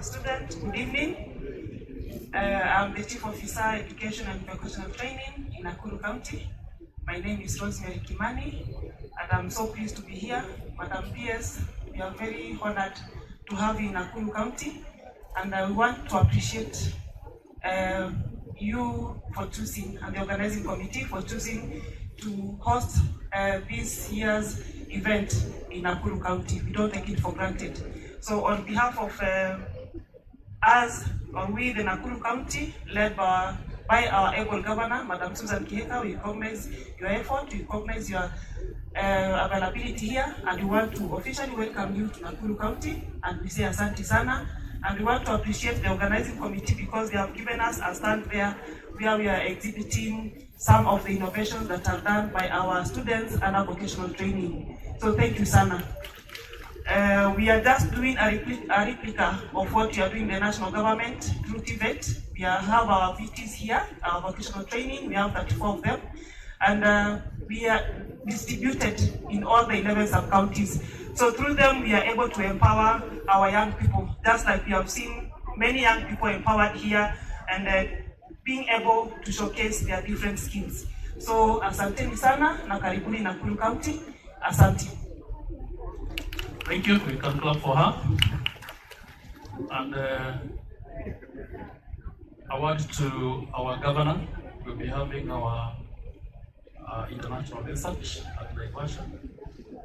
Student, good evening. I'm the Chief Officer, Education and Vocational Training in Nakuru County. My name is Rosemary Kimani, and I'm so pleased to be here. Madam PS, we are very honored to have you in Nakuru County, and I want to appreciate you for choosing, and the organizing committee for choosing to host this year's event in Nakuru County. We don't take it for granted. So on behalf of us, or we, the Nakuru County, led by our able governor, Madam Susan Kiheka, we recognize your effort, we recognize your availability here, and we want to officially welcome you to Nakuru County, and we say asante sana, and we want to appreciate the organizing committee because they have given us a stand there where we are exhibiting some of the innovations that are done by our students under vocational training. So thank you, Sana. We are just doing a replica of what you are doing in the national government through Tvet. We have our VTs here, our vocational training, we have 34 of them, and we are distributed in all the 11 sub-counties. So through them, we are able to empower our young people, just like we have seen many young people empowered here and being able to showcase their different skills. So asante sana na karibuni Nakuru County. Asante. Thank you. We can clap for her. And award to our governor. We'll be having our international research at the diversion.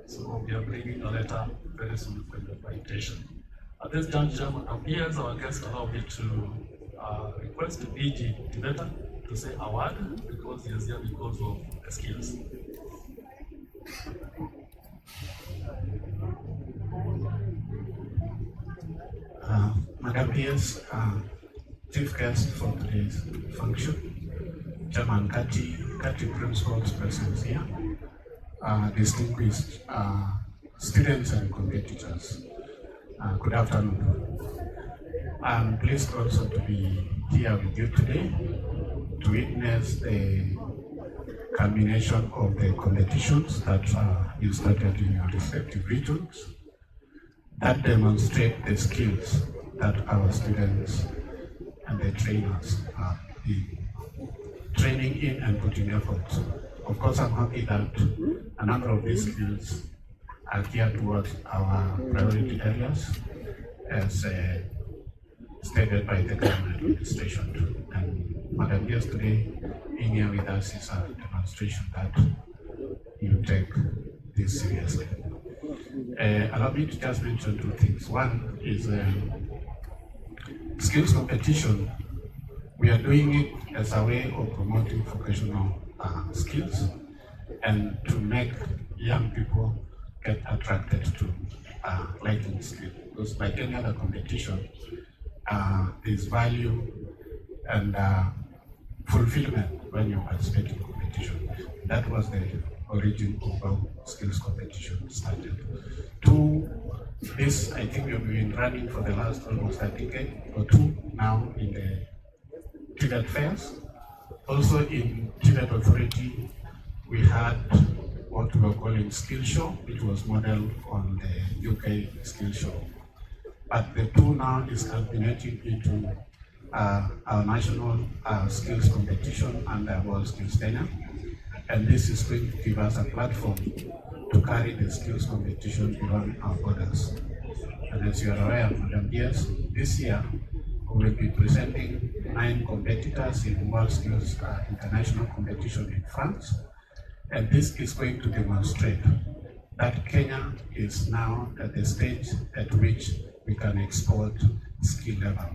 So we are bringing a letter very soon for the invitation. At this juncture, here's our guest. Allow me to request the DG Tvet to say a word because he is here because of the skills. Madam PS, chief guest for today's function, Chairman Katti principal's presence here, distinguished students and competitors, good afternoon. I'm pleased also to be here with you today to witness the culmination of the competitions that you started in your respective regions that demonstrate the skills that our students and the trainers are training in and putting effort. Of course, I'm happy that a number of these skills are geared towards our priority areas as stated by the government administration. And Madam, yesterday being here with us is a demonstration that you take this seriously. Allow me to just mention two things. One is skills competition. We are doing it as a way of promoting vocational skills and to make young people get attracted to liking skills. Because like any other competition, there's value and fulfillment when you participate in competition. That was the origin of how skills competition started. Two, this I think we've been running for the last almost a decade or two now in the Tvet fairs. Also in Tvet Authority, we had what we were calling Skill Show, which was modeled on the UK Skill Show. But the two now is culminating into our national skills competition under World Skills Tenure. And this is going to give us a platform to carry the skills competition beyond our borders. And as you are aware, Madam, yes, this year we will be presenting 9 competitors in World Skills International Competition in France. And this is going to demonstrate that Kenya is now at the stage at which we can export skill level.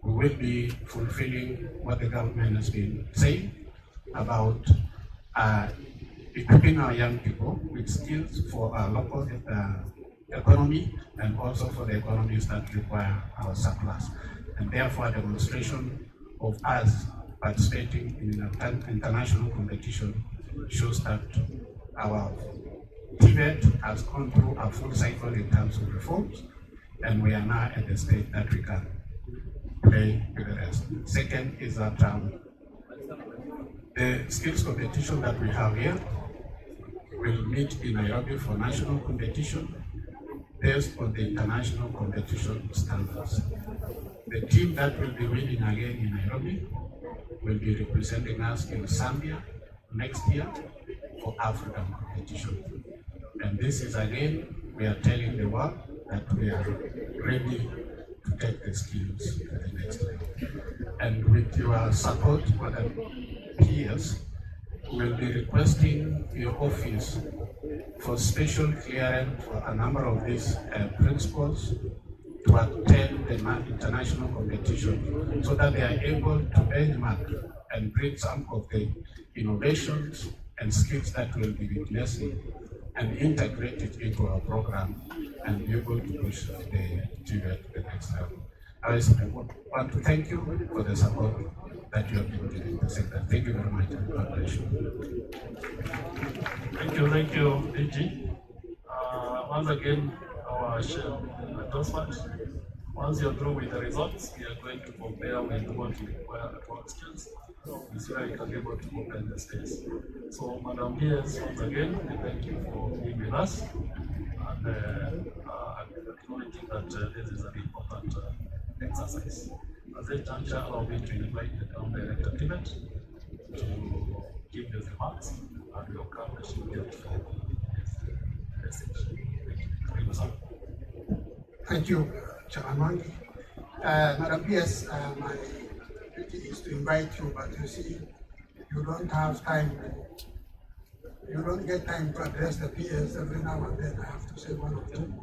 We will be fulfilling what the government has been saying about equipping our young people with skills for our local economy and also for the economies that require our surplus. And therefore, a demonstration of us participating in an international competition shows that our Tvet has gone through a full cycle in terms of reforms, and we are now at the stage that we can play with the rest. Second is that the skills competition that we have here will meet in Nairobi for national competition based on the international competition standards. The team that will be winning again in Nairobi will be representing us in Zambia next year for African competition. And this is again, we are telling the world that we are ready to take the skills to the next level. And with your support, Madam PS, we'll be requesting your office for special clearance for a number of these principals to attend the international competition so that they are able to benchmark and bring some of the innovations and skills that will be witnessing and integrate it into our program and be able to push the Tvet to the next level. I want to thank you for the support that you have been giving the sector. Thank you very much. Thank you, DG. Once again, our endorsement. Once you're through with the results, we are going to compare with what we require at work skills. This way you can be able to open the space. So, Madam PS, once again, we thank you for being with us and acknowledging that this is an important exercise. At this juncture, allow me to invite the town director, Tvet, to give his remarks and we'll come to get for his message. Thank you, sir. Thank you, Chairman. Madam PS, my duty is to invite you, but you see, you don't have time. You don't get time to address the PS every now and then. I have to say one or two.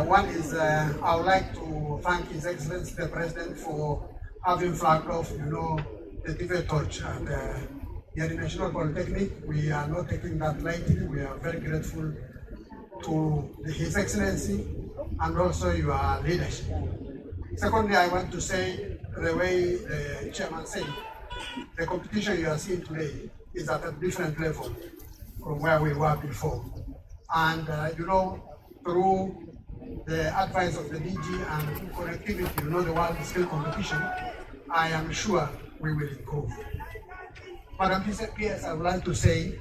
One is I would like to thank His Excellency the President for having flagged off, the Tvet torch and the National Polytechnic. We are not taking that lightly. We are very grateful to His Excellency and also your leadership. Secondly, I want to say the way the chairman said, the competition you are seeing today is at a different level from where we were before. And through the advice of the DG and connectivity, the world skill competition, I am sure we will improve. Madam PS, I would like to say,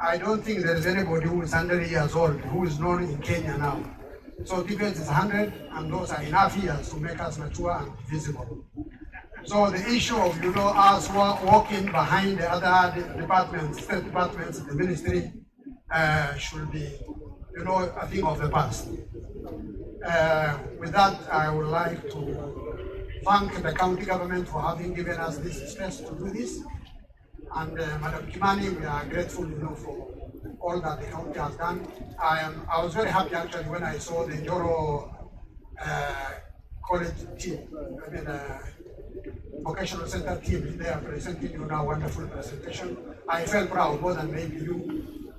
I don't think there is anybody who is 100 years old who is known in Kenya now. So Tvet is 100, and those are enough years to make us mature and visible. So the issue of us walking behind the other departments, state departments, the ministry, should be a thing of the past. With that, I would like to thank the county government for having given us this space to do this. And Madam Kimani, we are grateful, for all that the county has done. I was very happy actually when I saw the Joro college team, vocational center team. They are presenting you now wonderful presentation. I felt proud more than maybe you,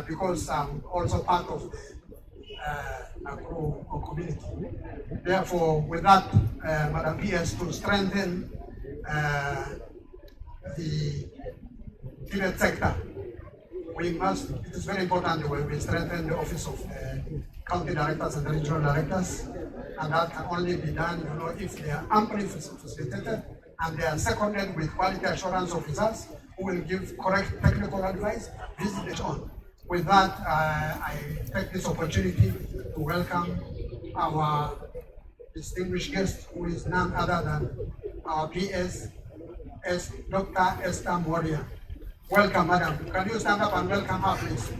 because I'm also part of the Nakuru community. Therefore, with that, Madam PS, to strengthen the Tvet sector, it is very important when we strengthen the office of county directors and regional directors, and that can only be done, if they are amply facilitated and they are seconded with quality assurance officers who will give correct technical advice, visit it on. With that, I take this opportunity to welcome our distinguished guest, who is none other than our PS, Dr. Esther Moria. Welcome, madam. Can you stand up and welcome her, please?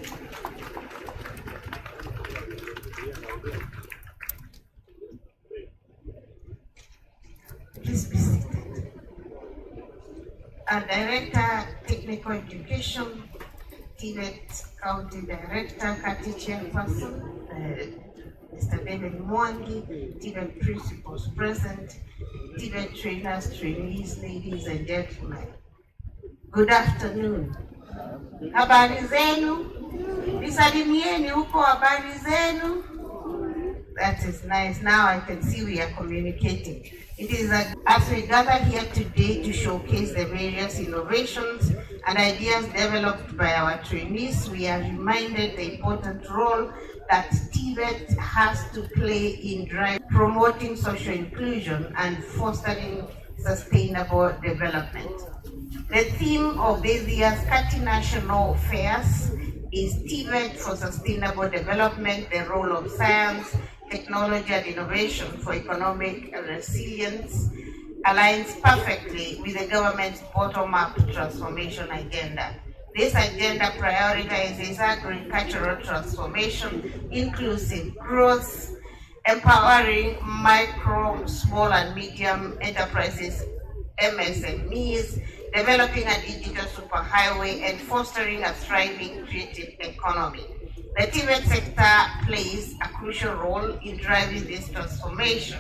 Please be seated. Our Director, Technical Education, Tvet County Director, Katti Chairperson, Mr. David Mwangi, Tvet Principals present, Tvet Trainers, Trainees, ladies and gentlemen. Good afternoon. Habari zenu? Nisalimieni huko, habari zenu? That is nice. Now I can see we are communicating. It is as we gather here today to showcase the various innovations and ideas developed by our trainees, we are reminded the important role that Tvet has to play in promoting social inclusion and fostering sustainable development. The theme of this year's Katti National Fairs is Tvet for Sustainable Development, the role of science technology and innovation for economic resilience aligns perfectly with the government's bottom-up transformation agenda. This agenda prioritizes agricultural transformation, inclusive growth, empowering micro, small and medium enterprises, MSMEs, developing a digital superhighway, and fostering a thriving creative economy. The Tvet sector plays a crucial role in driving this transformation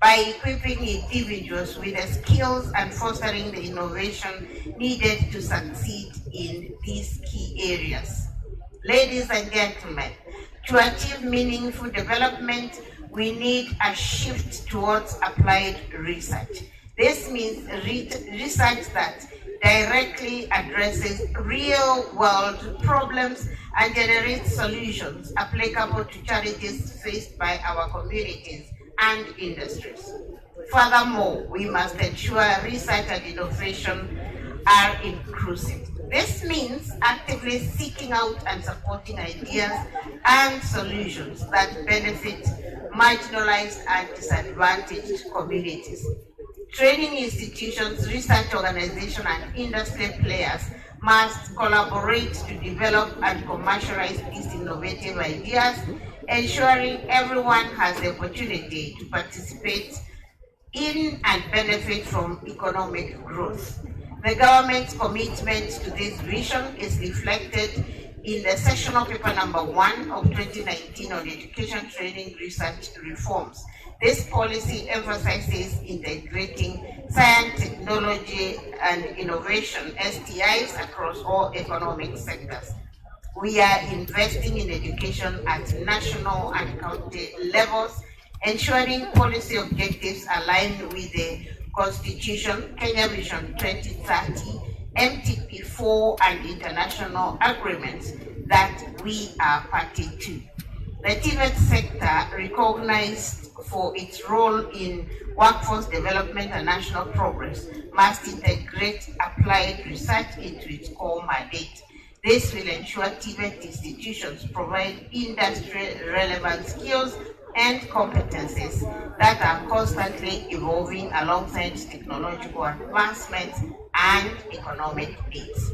by equipping individuals with the skills and fostering the innovation needed to succeed in these key areas. Ladies and gentlemen, to achieve meaningful development, we need a shift towards applied research. This means research that directly addresses real-world problems and generates solutions applicable to challenges faced by our communities and industries. Furthermore, we must ensure research and innovation are inclusive. This means actively seeking out and supporting ideas and solutions that benefit marginalized and disadvantaged communities. Training institutions, research organizations, and industry players must collaborate to develop and commercialize these innovative ideas, ensuring everyone has the opportunity to participate in and benefit from economic growth. The government's commitment to this vision is reflected in the sessional paper number 1 of 2019 on education, training, research reforms. This policy emphasizes integrating science, technology, and innovation, STIs, across all economic sectors. We are investing in education at national and county levels, ensuring policy objectives align with the Constitution, Kenya Vision 2030, MTP4, and international agreements that we are party to. The Tvet sector, recognized for its role in workforce development and national progress, must integrate applied research into its core mandate. This will ensure Tvet institutions provide industry-relevant skills and competencies that are constantly evolving alongside technological advancements and economic needs.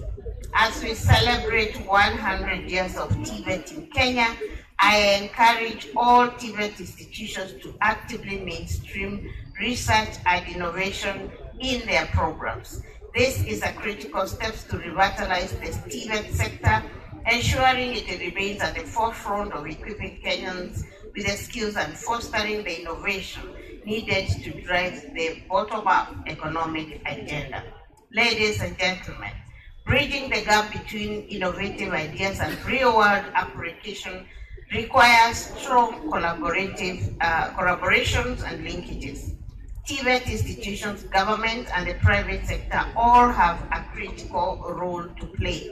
As we celebrate 100 years of Tvet in Kenya, I encourage all Tvet institutions to actively mainstream research and innovation in their programs. This is a critical step to revitalize the Tvet sector, ensuring it remains at the forefront of equipping Kenyans with the skills and fostering the innovation needed to drive the bottom-up economic agenda. Ladies and gentlemen, bridging the gap between innovative ideas and real-world application requires strong collaborations and linkages. Tvet institutions, government, and the private sector all have a critical role to play.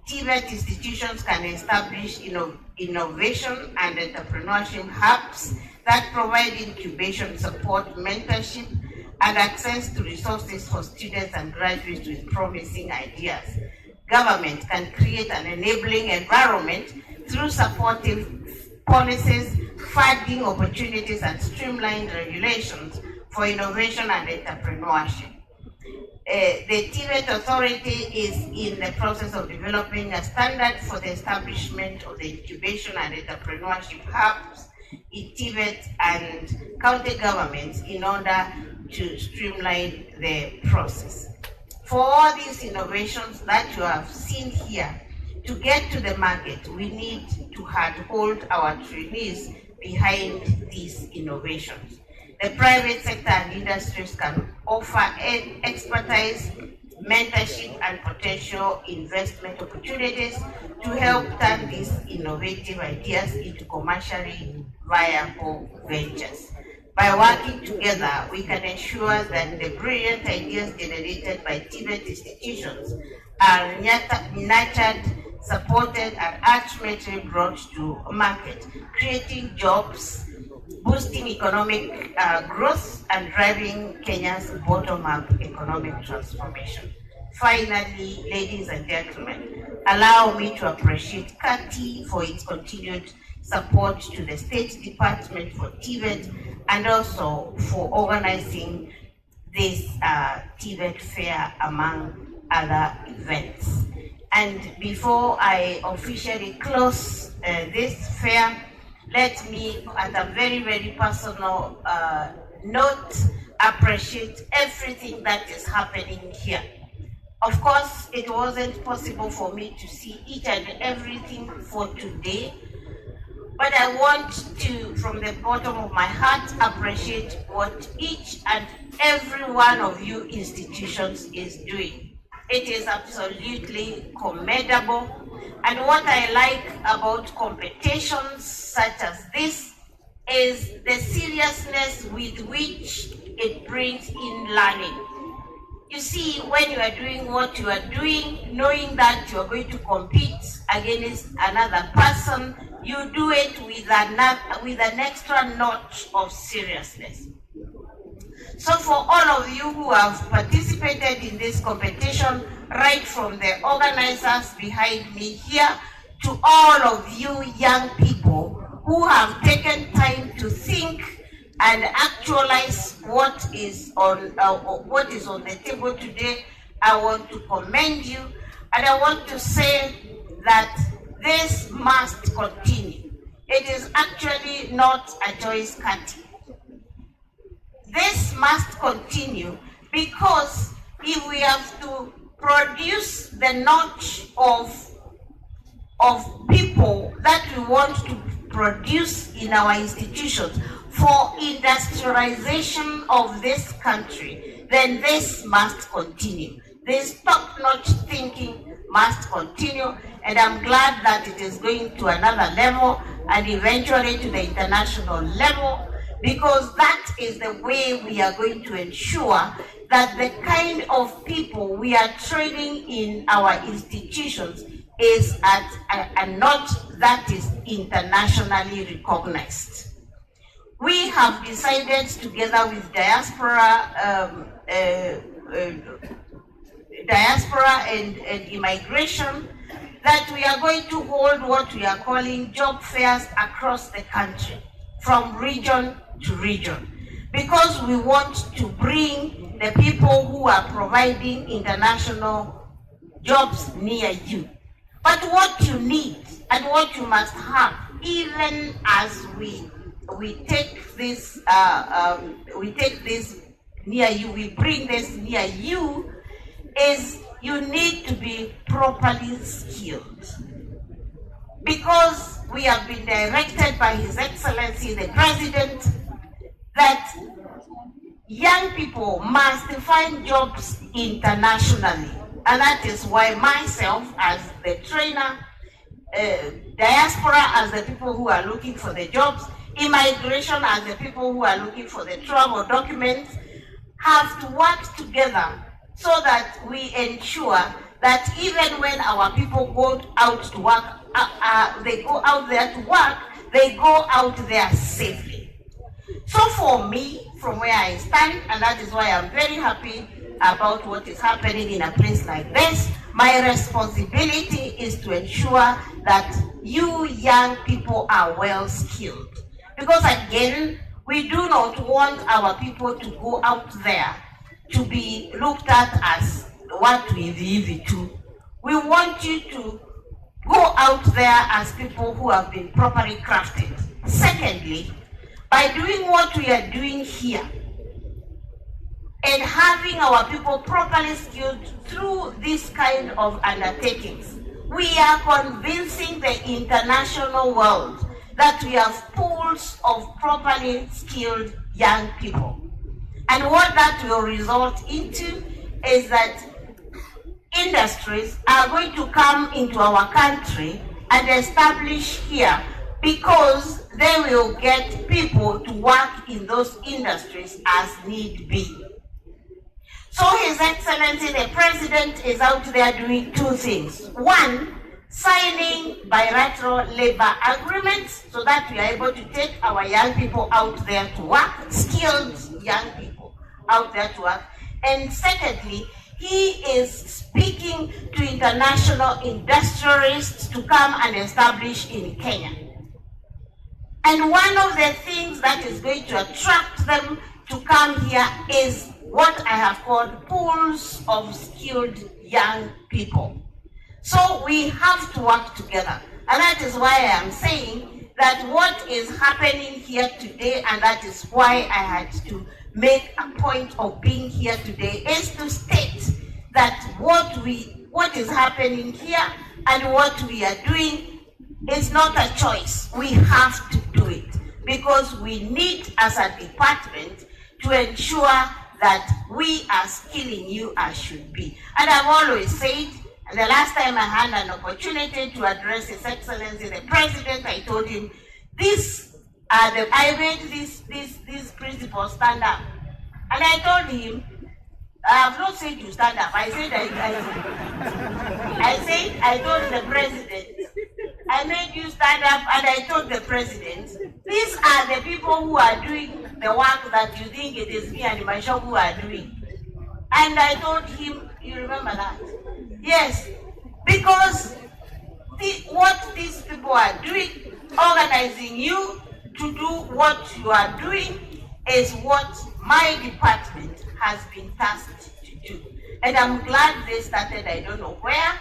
Tvet institutions can establish innovation and entrepreneurship hubs that provide incubation support, mentorship, and access to resources for students and graduates with promising ideas. Government can create an enabling environment through supportive policies, funding opportunities, and streamlined regulations for innovation and entrepreneurship. The Tvet Authority is in the process of developing a standard for the establishment of the incubation and entrepreneurship hubs in Tvet and county governments in order to streamline the process. For all these innovations that you have seen here, to get to the market, we need to hold our trainees behind these innovations. The private sector and industries can offer expertise, mentorship, and potential investment opportunities to help turn these innovative ideas into commercially viable ventures. By working together, we can ensure that the brilliant ideas generated by Tvet institutions are nurtured, supported, and ultimately brought to market, creating jobs, boosting economic growth, and driving Kenya's bottom-up economic transformation. Finally, ladies and gentlemen, allow me to appreciate Katti for its continued support to the State Department for Tvet, and also for organizing this Tvet fair among other events. And before I officially close this fair, let me, at a very, very personal note, appreciate everything that is happening here. Of course, it wasn't possible for me to see each and everything for today, but I want to, from the bottom of my heart, appreciate what each and every one of you institutions is doing. It is absolutely commendable. And what I like about competitions such as this is the seriousness with which it brings in learning. You see, when you are doing what you are doing, knowing that you are going to compete against another person, you do it with an extra notch of seriousness. So for all of you who have participated in this competition, right from the organizers behind me here, to all of you young people who have taken time to think and actualize what is on the table today, I want to commend you, and I want to say that this must continue. It is actually not a choice, Katti. This must continue because if we have to produce the notch of people that we want to produce in our institutions for industrialization of this country, then this must continue. This top-notch thinking must continue, and I'm glad that it is going to another level and eventually to the international level, because that is the way we are going to ensure that the kind of people we are training in our institutions is at a notch that is internationally recognized. We have decided together with diaspora and immigration that we are going to hold what we are calling job fairs across the country, from region to region, because we want to bring the people who are providing international jobs near you. But what you need and what you must have, even as we take this near you, we bring this near you, is you need to be properly skilled. Because we have been directed by His Excellency the President that young people must find jobs internationally. And that is why myself as the trainer, diaspora as the people who are looking for the jobs, immigration as the people who are looking for the travel documents, have to work together so that we ensure that even when our people go out to work, they go out there to work, they go out there safely. So for me, from where I stand, and that is why I'm very happy about what is happening in a place like this, my responsibility is to ensure that you young people are well skilled. Because again, we do not want our people to go out there to be looked at as what we live to. We want you to go out there as people who have been properly crafted. Secondly, by doing what we are doing here and having our people properly skilled through this kind of undertakings, we are convincing the international world that we have pools of properly skilled young people. And what that will result into is that industries are going to come into our country and establish here, because they will get people to work in those industries as need be. So His Excellency the President is out there doing two things. One, signing bilateral labor agreements so that we are able to take our young people out there to work, skilled young people out there to work. And secondly, he is speaking to international industrialists to come and establish in Kenya. And one of the things that is going to attract them to come here is what I have called pools of skilled young people. So we have to work together. And that is why I am saying that what is happening here today, and that is why I had to make a point of being here today, is to state that what is happening here and what we are doing is not a choice. We have to do it because we need, as a department, to ensure that we are skilling you as should be. And I've always said, and the last time I had an opportunity to address His Excellency the President, I told him, I made these principles stand up. And I told him, I have not said you stand up. I told the President, I made you stand up, and I told the President, these are the people who are doing the work that you think it is me and my shop who are doing. And I told him, you remember that? Yes, because what these people are doing, organizing you to do what you are doing, is what my department has been tasked to do. And I'm glad they started, I don't know where.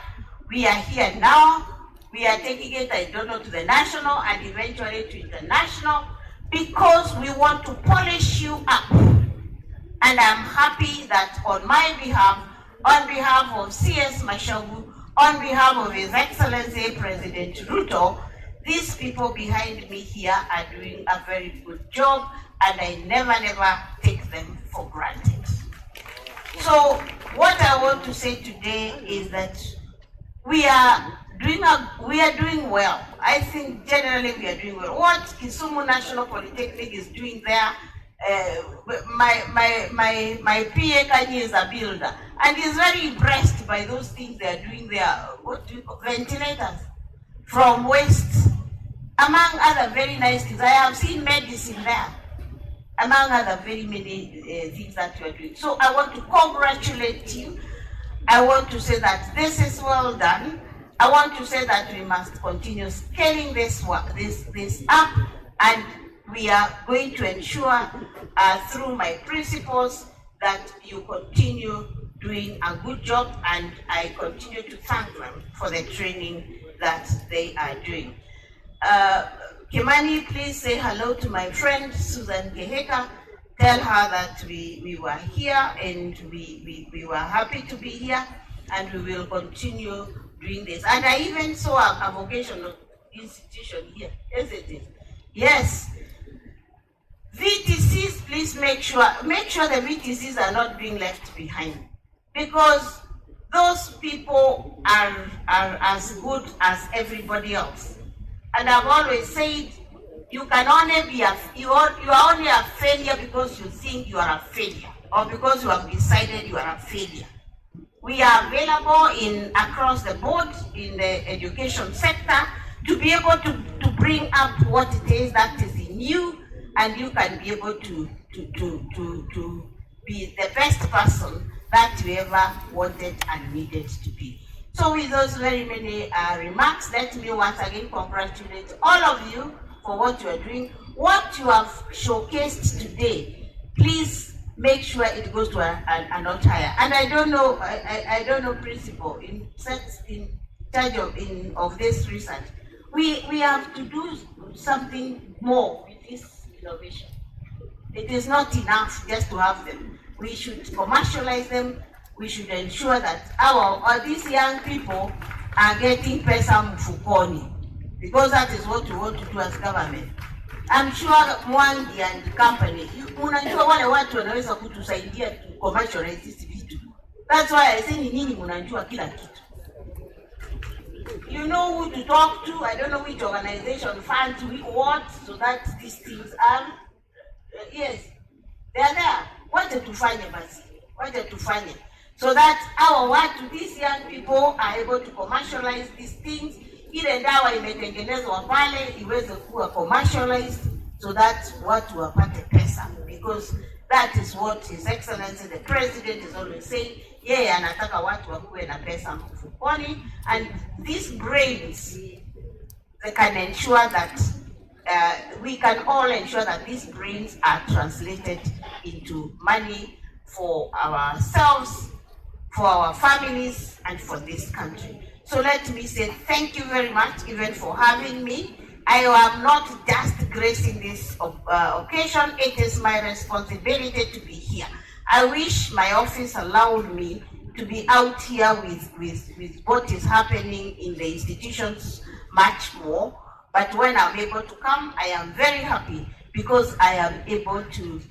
We are here now. We are taking it, I don't know, to the national and eventually to international, because we want to polish you up. And I'm happy that on my behalf, on behalf of CS Mashagu, on behalf of His Excellency President Ruto, these people behind me here are doing a very good job, and I never take them for granted. So what I want to say today is that we are doing well. I think generally we are doing well. What Kisumu National Polytechnic is doing there, my PA Kanye is a builder, and he's very impressed by those things they are doing there. What do you call ventilators from waste, among other very nice things. I have seen medicine there, among other very many things that you are doing. So I want to congratulate you. I want to say that this is well done. I want to say that we must continue scaling this up, and we are going to ensure through my principles that you continue doing a good job, and I continue to thank them for the training that they are doing. Kimani, please say hello to my friend Susan Keheka. Tell her that we were here and we were happy to be here, and we will continue doing this. And I even saw a vocational institution here, isn't it? Yes. VTCs, please make sure the VTCs are not being left behind, because those people are as good as everybody else. And I've always said, you can only be you are only a failure because you think you are a failure, or because you have decided you are a failure. We are available across the board in the education sector to be able to bring up what it is that is in you, and you can be able to be the best person that you ever wanted and needed to be. So with those very many remarks, let me once again congratulate all of you for what you are doing. What you have showcased today, please make sure it goes to a notch higher. And I don't know principal in charge of this research. We have to do something more with this innovation. It is not enough just to have them. We should commercialize them. We should ensure that these young people are getting pesa mfukoni, because that is what we want to do as government. I'm sure Mwangi and company, unajua wale watu wanaweza kutusaidia to commercialize this vitu. That's why I say nini mnajua kila kitu. You know who to talk to. I don't know which organization funds what, so that these things are yes, they are there. Wacha tufanye basi. Wacha tufanye. So that these young people are able to commercialize these things. Ile dawa imetengenezwa pale iweze kuwa commercialized, so that watu wapate pesa, because that is what His Excellency the President is always saying. Yeye anataka watu wakuwe na pesa mfukoni, and these brains, they can ensure that we can all ensure that these brains are translated into money for ourselves, for our families, and for this country. So let me say thank you very much, even for having me. I am not just gracing this occasion, it is my responsibility to be here. I wish my office allowed me to be out here with what is happening in the institutions much more. But when I'm able to come, I am very happy because I am able to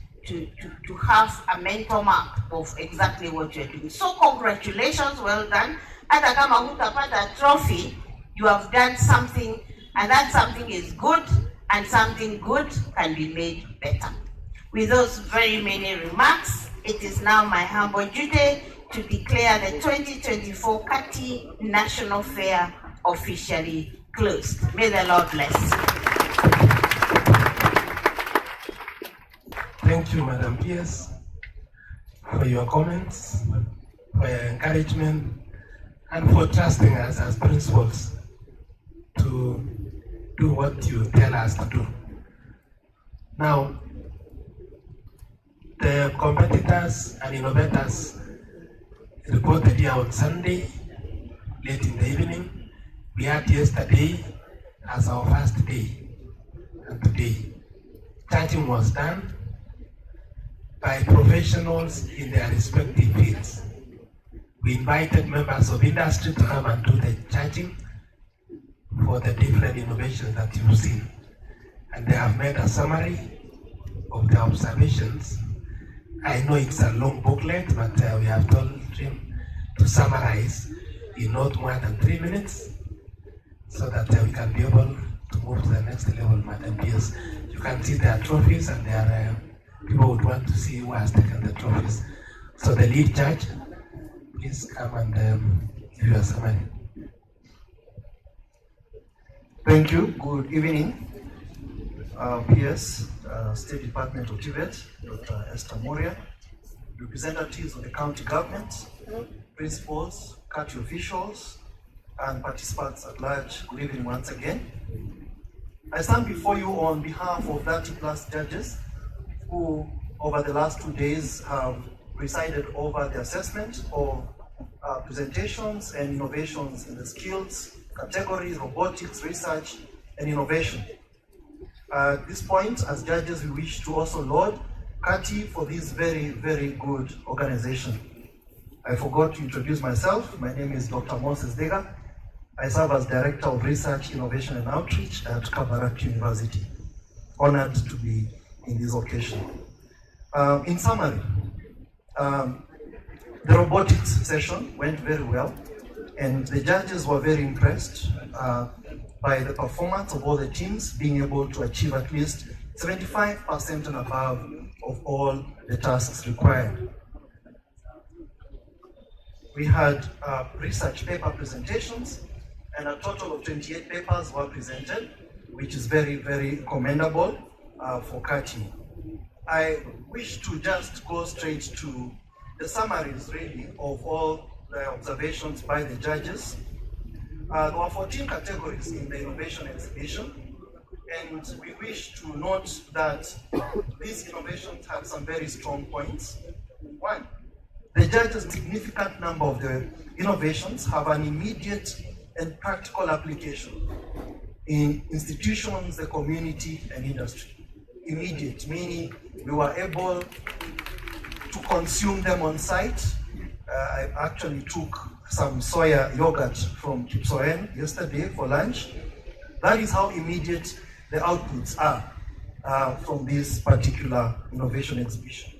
have a mental map of exactly what you're doing. So congratulations, well done. Hata kama hutapata trophy, you have done something, and that something is good, and something good can be made better. With those very many remarks, it is now my humble duty to declare the 2024 Katti National Fair officially closed. May the Lord bless. Thank you, Madam PS, for your comments, for your encouragement, and for trusting us as principals to do what you tell us to do. Now, the competitors and innovators reported here on Sunday, late in the evening. We had yesterday as our first day, and today. Charging was done by professionals in their respective fields. We invited members of industry to come and do the charging for the different innovations that you've seen. And they have made a summary of the observations. I know it's a long booklet, but we have told him to summarize in not more than 3 minutes so that we can be able to move to the next level, Madam PS. You can see their trophies, and there people would want to see who has taken the trophies. So the lead judge, please come and give you a summary. Thank you. Good evening. PS, State Department of Tvet, Dr. Esther Moria, representatives of the county government, principals, Katti officials, and participants at large. Good evening once again. I stand before you on behalf of 30+ judges who, over the last 2 days, have presided over the assessment of presentations and innovations in the skills categories, robotics, research, and innovation. At this point, as judges, we wish to also laud Katti for this very, very good organization. I forgot to introduce myself. My name is Dr. Moses Dega. I serve as Director of Research, Innovation, and Outreach at Kabarak University. Honored to be in this occasion. In summary, the robotics session went very well, and the judges were very impressed by the performance of all the teams being able to achieve at least 75% and above of all the tasks required. We had research paper presentations, and a total of 28 papers were presented, which is very, very commendable for Katti. I wish to just go straight to the summaries, really, of all the observations by the judges. There were 14 categories in the innovation exhibition, and we wish to note that these innovations had some very strong points. One, the judges' significant number of the innovations have an immediate and practical application in institutions, the community, and industry. Immediate, meaning we were able to consume them on site. I actually took some soya yogurt from Kipsoen yesterday for lunch. That is how immediate the outputs are from this particular innovation exhibition.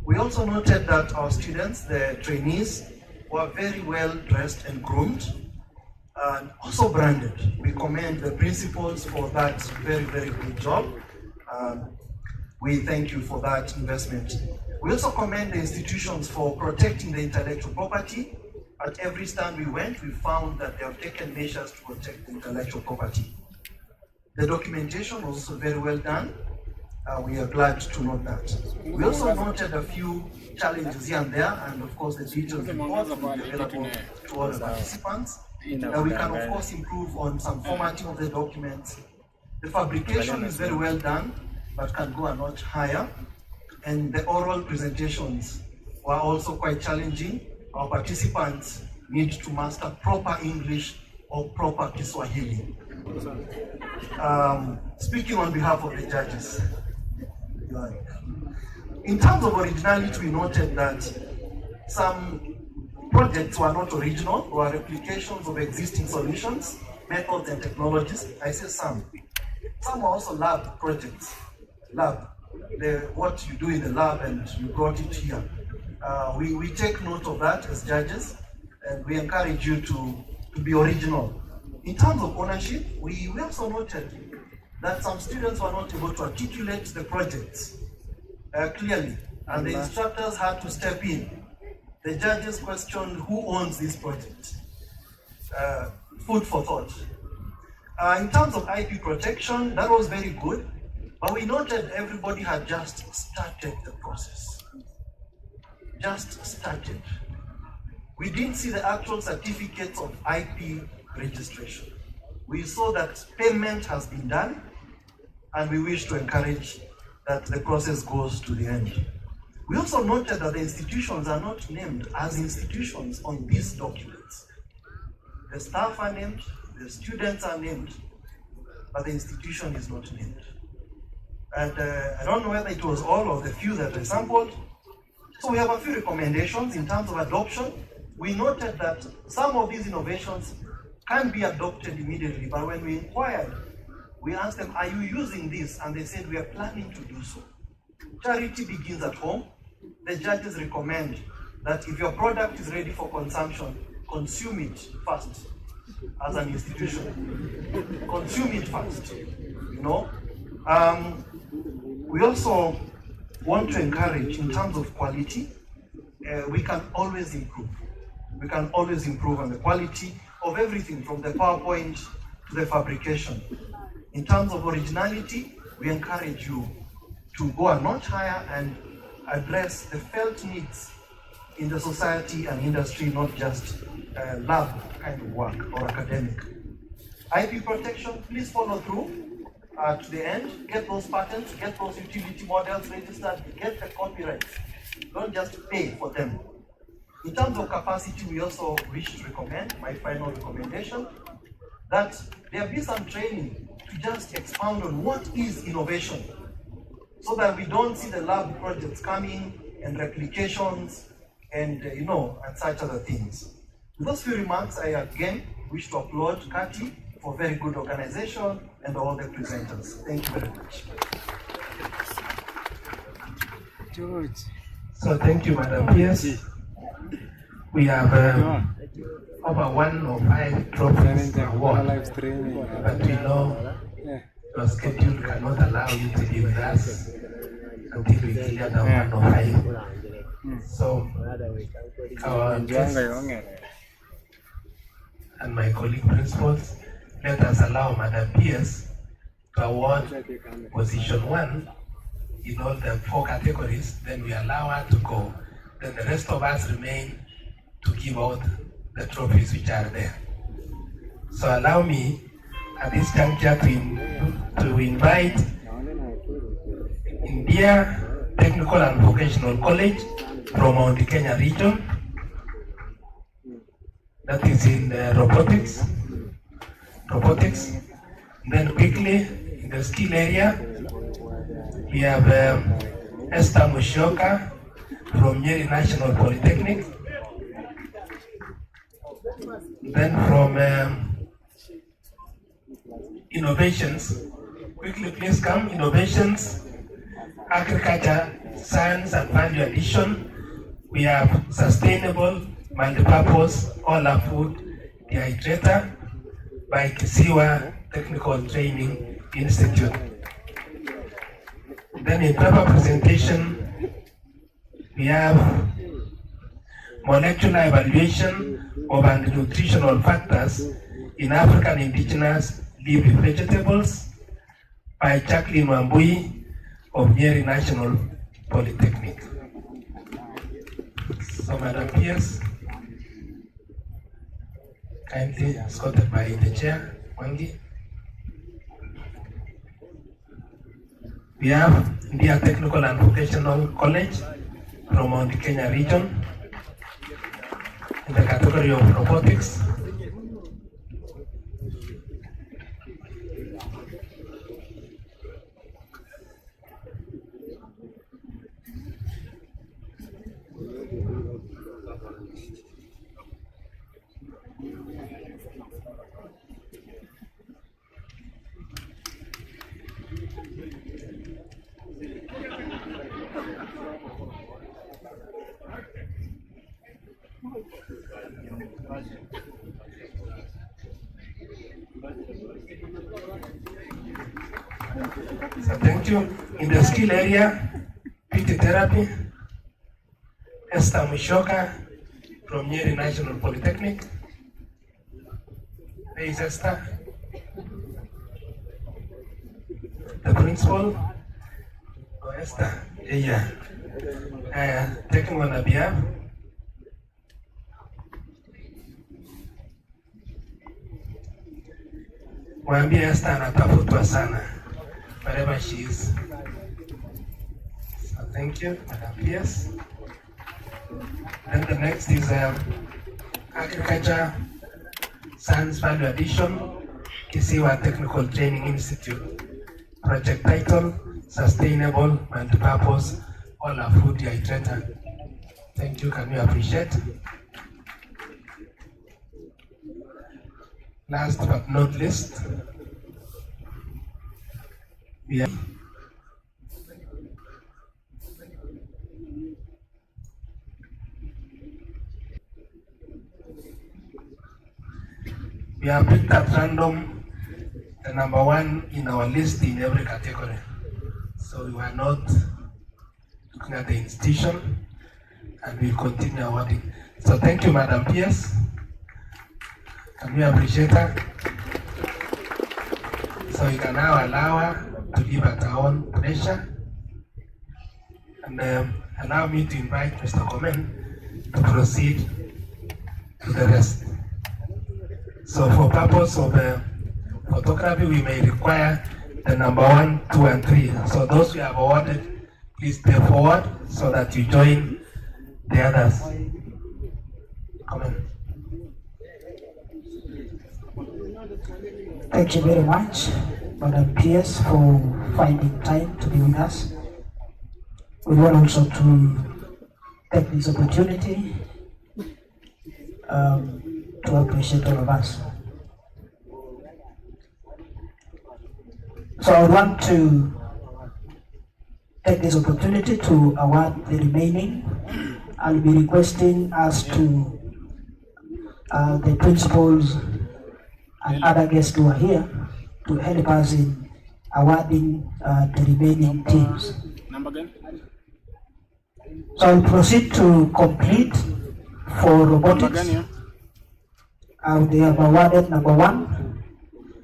We also noted that our students, the trainees, were very well dressed and groomed, and also branded. We commend the principals for that very, very good job. We thank you for that investment. We also commend the institutions for protecting the intellectual property. At every stand we went, we found that they have taken measures to protect the intellectual property. The documentation was also very well done. We are glad to note that. We also noted a few challenges here and there, and of course the detailed report will be available to all the participants. We can of course improve on some formatting of the documents. The fabrication is very well done, but can go a notch higher. And the oral presentations were also quite challenging. Our participants need to master proper English or proper Kiswahili. Speaking on behalf of the judges, in terms of originality, we noted that some projects were not original, were replications of existing solutions, methods, and technologies. I say some. Some were also lab projects. What you do in the lab and you brought it here. We take note of that as judges, and we encourage you to be original. In terms of ownership, we also noted that some students were not able to articulate the projects clearly, and the instructors had to step in. The judges questioned who owns this project. Food for thought. In terms of IP protection, that was very good, but we noted everybody had just started the process. Just started. We didn't see the actual certificates of IP registration. We saw that payment has been done, and we wish to encourage that the process goes to the end. We also noted that the institutions are not named as institutions on these documents. The staff are named, the students are named, but the institution is not named. And I don't know whether it was all or the few that I sampled. So we have a few recommendations in terms of adoption. We noted that some of these innovations can be adopted immediately, but when we inquired, we asked them, are you using this? And they said, we are planning to do so. Charity begins at home. The judges recommend that if your product is ready for consumption, consume it first as an institution. Consume it first, you know. We also want to encourage, in terms of quality, we can always improve. We can always improve on the quality of everything from the PowerPoint to the fabrication. In terms of originality, we encourage you to go a notch higher and address the felt needs in the society and industry, not just lab kind of work or academic. IP protection, please follow through to the end. Get those patents, get those utility models registered, get the copyrights. Don't just pay for them. In terms of capacity, we also wish to recommend, my final recommendation, that there be some training to just expound on what is innovation, so that we don't see the lab projects coming and replications and and such other things. With those few remarks, I again wish to applaud Katti for very good organization and all the presenters. Thank you very much. George. So thank you, Madam Pierce. We have over 105 trophies award, but we know your schedule cannot allow you to be with us until we clear the 105. So our guests and my colleague principals, let us allow Madam Pierce to award position 1 in all the 4 categories. Then we allow her to go. Then the rest of us remain to give out the trophies which are there. So allow me at this juncture to invite India Technical and Vocational College from Mount Kenya region, that is in robotics. Then quickly in the skill area, we have Esther Mushoka from Nyeri National Polytechnic. Then from innovations, quickly please come, innovations, agriculture, science and value addition. We have sustainable, multi-purpose, all food dehydrator by Kisiwa Technical Training Institute. Then in paper presentation, we have molecular evaluation of nutritional factors in African indigenous leafy vegetables by Jacqueline Wambui of Nyeri National Polytechnic. So Madam Pierce, kindly escorted by the chair, Wangi. We have India Technical and Vocational College from Mount Kenya region in the category of robotics. So thank you. In the skill area, PT therapy, Esther Mushoka from Nyeri National Polytechnic. There is Esther, the principal. Oh, Esther, yeah. Taking on a behalf. Mwambie Esther anatafutwa sana wherever she is. So thank you, Madam P.S. And the next is Agriculture Science Value Addition, Kisiwa Technical Training Institute. Project title, Sustainable Multipurpose All Food Hydrator. Thank you, can you appreciate? Last but not least, we have picked at random the number one in our list in every category. So we are not looking at the institution and we'll continue awarding. So thank you, Madam P.S. Can we appreciate her? So we can now allow her to give at her own pressure. And allow me to invite Mr. Komen to proceed to the rest. So for purpose of photography, we may require the number 1, 2, and 3. So those we have awarded, please step forward so that you join the others. Komen. Thank you very much, Madam PS, for finding time to be with us. We want also to take this opportunity to appreciate all of us. So I want to take this opportunity to award the remaining. I'll be requesting us to the principals and other guests who are here to help us in awarding the remaining teams. Number again? So I'll proceed to complete for robotics. They have awarded number 1.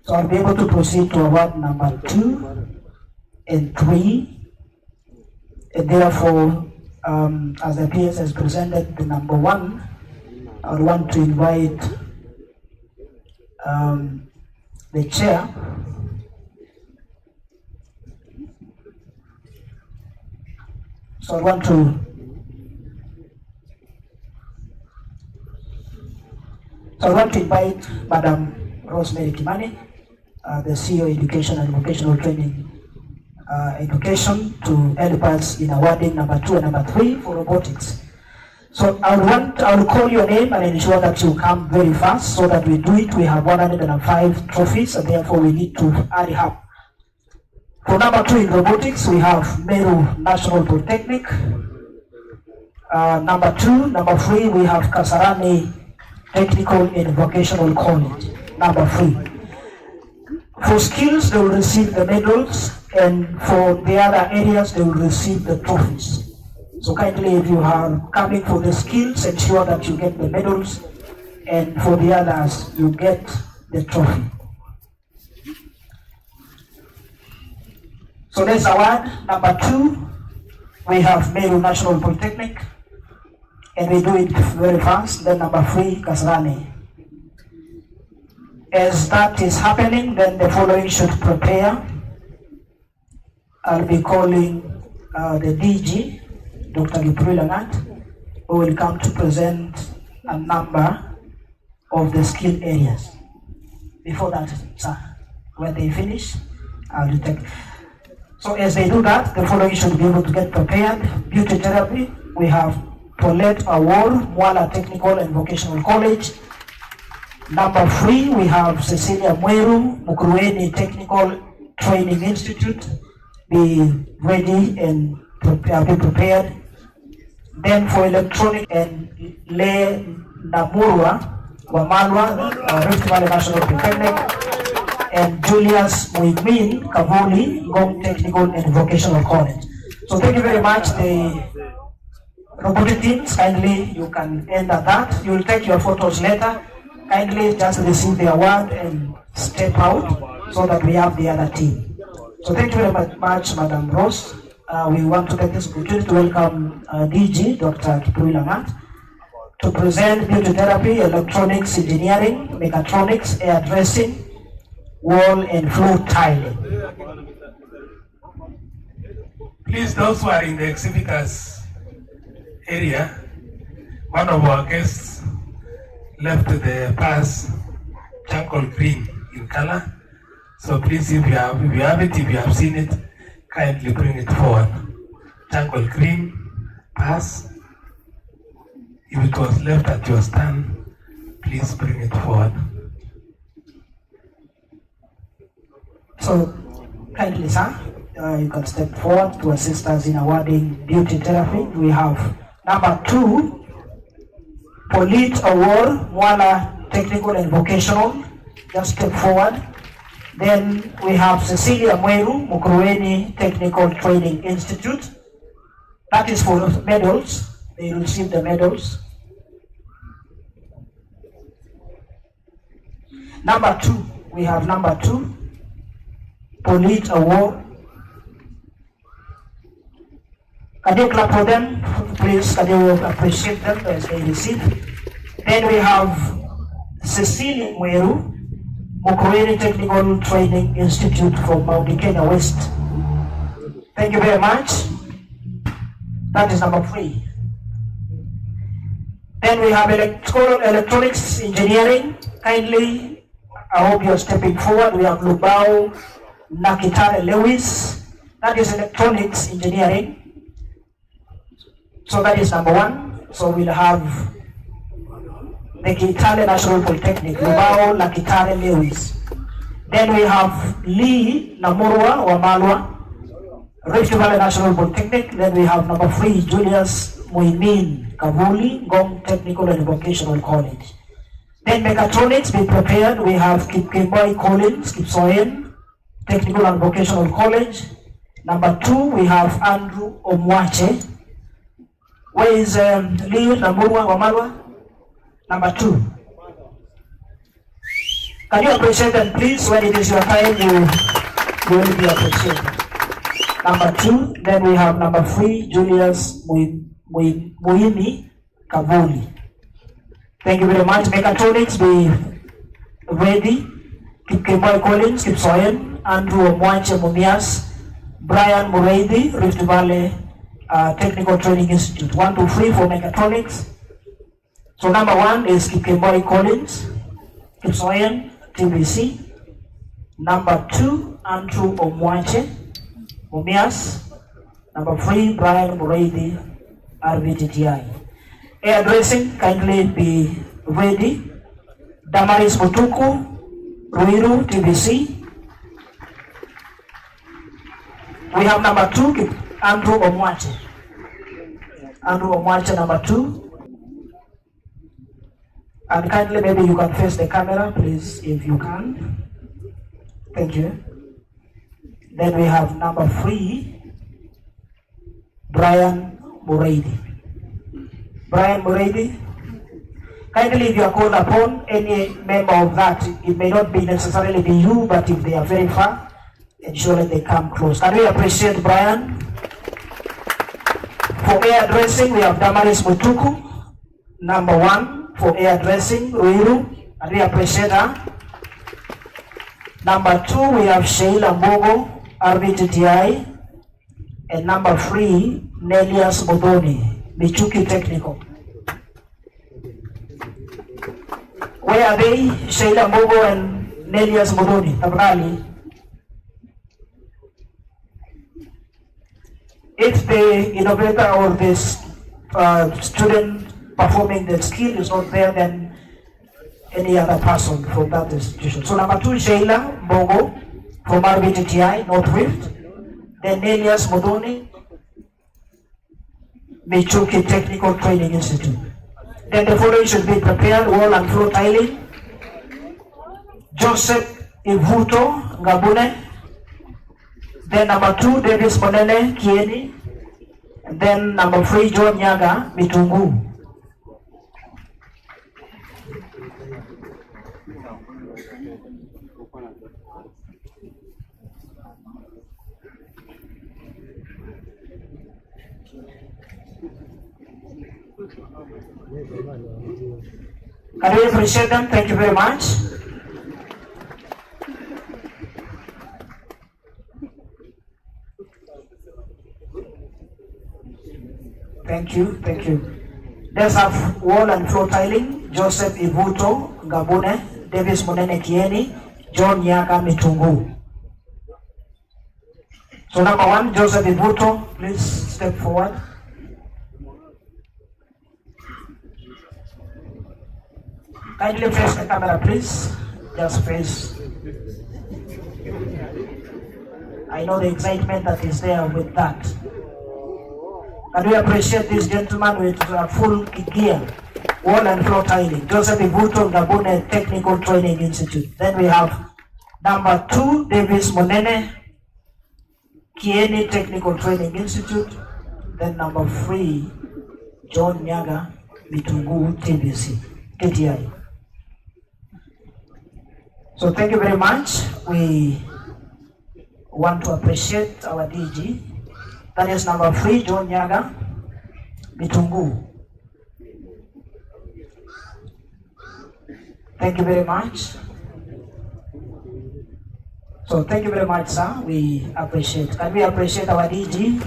So I'll be able to proceed to award number 2 and 3. And therefore, as the PS has presented the number 1, I would want to invite the chair so I want to invite Madam Rosemary Kimani, the CEO Education and Vocational Training Education, to help us in awarding number 2 and number 3 for robotics. So I will call your name and ensure that you come very fast so that we do it. We have 105 trophies and therefore we need to hurry up. For number 2 in robotics, we have Meru National Polytechnic. Number 2, number 3, we have Kasarani Technical and Vocational College. Number 3. For skills, they will receive the medals, and for the other areas, they will receive the trophies. So kindly, if you are coming for the skills, ensure that you get the medals, and for the others, you get the trophy. So let's award number 2. We have Meru National Polytechnic, and we do it very fast. Then number 3, Kasarani. As that is happening, then the following should prepare. I'll be calling the DG, Dr. Gipurulanat, who will come to present a number of the skill areas. Before that, sir, when they finish, I'll detect. So as they do that, the following should be able to get prepared. Beauty therapy, we have Paulette Award, Mwala Technical and Vocational College. Number 3, we have Cecilia Mweru, Mukurueni Technical Training Institute. Be ready and be prepared. Then for electronic and Le Namurwa, Wamalwa, Rift Valley National Polytechnic, and Julius Muimin Kavuli, Ngong Technical and Vocational College. So thank you very much. The robotic teams, kindly you can enter that. You will take your photos later. Kindly just receive the award and step out so that we have the other team. So thank you very much, Madam Rose. We want to take this opportunity to welcome DG, Dr. Gipurulanat, to present beauty therapy, electronics engineering, mechatronics, air dressing, wall and floor tiling. Please, those who are in the exhibitors area, one of our guests left the pass charcoal green in color. So please, if you have seen it, kindly bring it forward. Charcoal green pass. If it was left at your stand, please bring it forward. So kindly, sir, you can step forward to assist us in awarding beauty therapy. We have number 2, Polite Award, Mwala Technical and Vocational. Just step forward. Then we have Cecilia Mweru, Mukurueni Technical Training Institute. That is for medals. They received the medals. Number 2, we have number 2, Polite Award. Can you clap for them? Please, can you appreciate them as they receive? Then we have Cecilia Mweru, Mukurueni Technical Training Institute from Mount Kenya West. Thank you very much. That is number 3. Then we have electronics engineering. Kindly, I hope you are stepping forward. We have Lubao Nakitare Lewis. That is electronics engineering. So that is number 1. So we'll have the Kitale National Polytechnic, Lubao Nakitare Lewis. Then we have Lee Namurwa Wamalwa, Rift Valley National Polytechnic. Then we have number 3, Julius Muimin Kavuli, Ngong Technical and Vocational College. Then mechatronics, be prepared. We have Kipkemboi Collins, Kipsoen Technical and Vocational College. Number 2, we have Andrew Omwache. Where is Lee Namurwa Wamalwa? Number 2. Can you appreciate them, please? When it is your time, you will be appreciated. Number 2. Then we have number 3, Julius Muimi Kavuli. Thank you very much. Mechatronics, be ready. Kipkemboi Collins, Kipsoen, Andrew Omwache Mumias, Brian Muredi, Rift Valley Technical Training Institute. 1, 2, 3 for mechatronics. So number 1 is Kipkemboi Collins, Kipsoen, TBC. Number 2, Andrew Omwache Mumias. Number 3, Brian Muredi, RVTTI. Air dressing, kindly be ready. Damaris Mutuku, Ruiru, TBC. We have number 2, Andrew Omwache. Andrew Omwache, number 2. And kindly, maybe you can face the camera, please, if you can. Thank you. Then we have number 3, Brian Muredi. Brian Muredi, kindly, if you are called upon, any member of that, it may not be necessarily be you, but if they are very far, ensure that they come close. Can we appreciate Brian? For air dressing, we have Damaris Mutuku, number 1 for air dressing, Ruiru. Can we appreciate her? Number 2, we have Sheila Mbogo, RVTTI. And number 3, Nelias Modoni, Michuki Technical. Where are they? Sheila Mbogo and Nelias Modoni, Tabrali. If the innovator or this student performing the skill is not there, then any other person from that institution. So number 2 is Sheila Mbogo from RVTTI, North Rift. Then Nelias Modoni, Michuki Technical Training Institute. Then the following should be prepared: wall and floor tiling. Joseph Ivuto Ngabune. Then number 2, Davis Monene Kieni. And then number 3, John Nyaga Mitungu. Can we appreciate them? Thank you very much. Thank you, thank you. Let's have wall and floor tiling. Joseph Ivuto Ngabune, Davis Monene Kieni, John Nyaga Mitungu. So number 1, Joseph Ivuto, please step forward. Kindly face the camera, please. Just face. I know the excitement that is there with that. Can we appreciate this gentleman with full gear, wall and floor tiling? Joseph Ivuto Ngabune Technical Training Institute. Then we have number 2, Davis Monene Kieni Technical Training Institute. Then number 3, John Nyaga Mitungu TBC, TTI. So thank you very much. We want to appreciate our DG. That is number 3, John Nyaga Mitungu. Thank you very much. So thank you very much, sir. We appreciate. Can we appreciate our DG?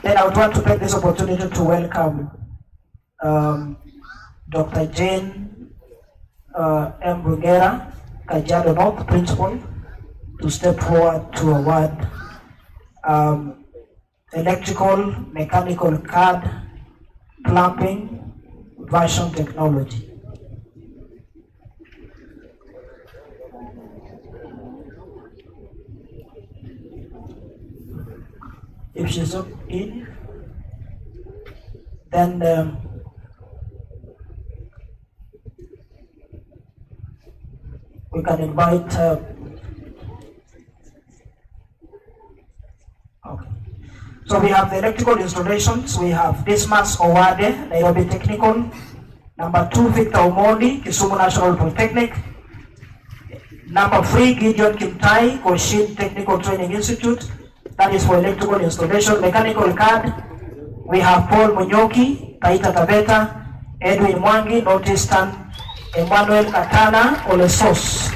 Then I would want to take this opportunity to welcome Dr. Jane M. Brugera, Kajiado North Principal, to step forward to award electrical, mechanical card, plumbing, version technology. If she's not in, then we can invite her. Okay. So we have the electrical installations. We have Dismas Owade, Nairobi Technical. Number 2, Victor Omondi, Kisumu National Polytechnic. Number 3, Gideon Kimtai, Koshin Technical Training Institute. That is for electrical installation. Mechanical card, we have Paul Munyoki, Taita Taveta, Edwin Mwangi, Northeastern, Emmanuel Katana, Olesos.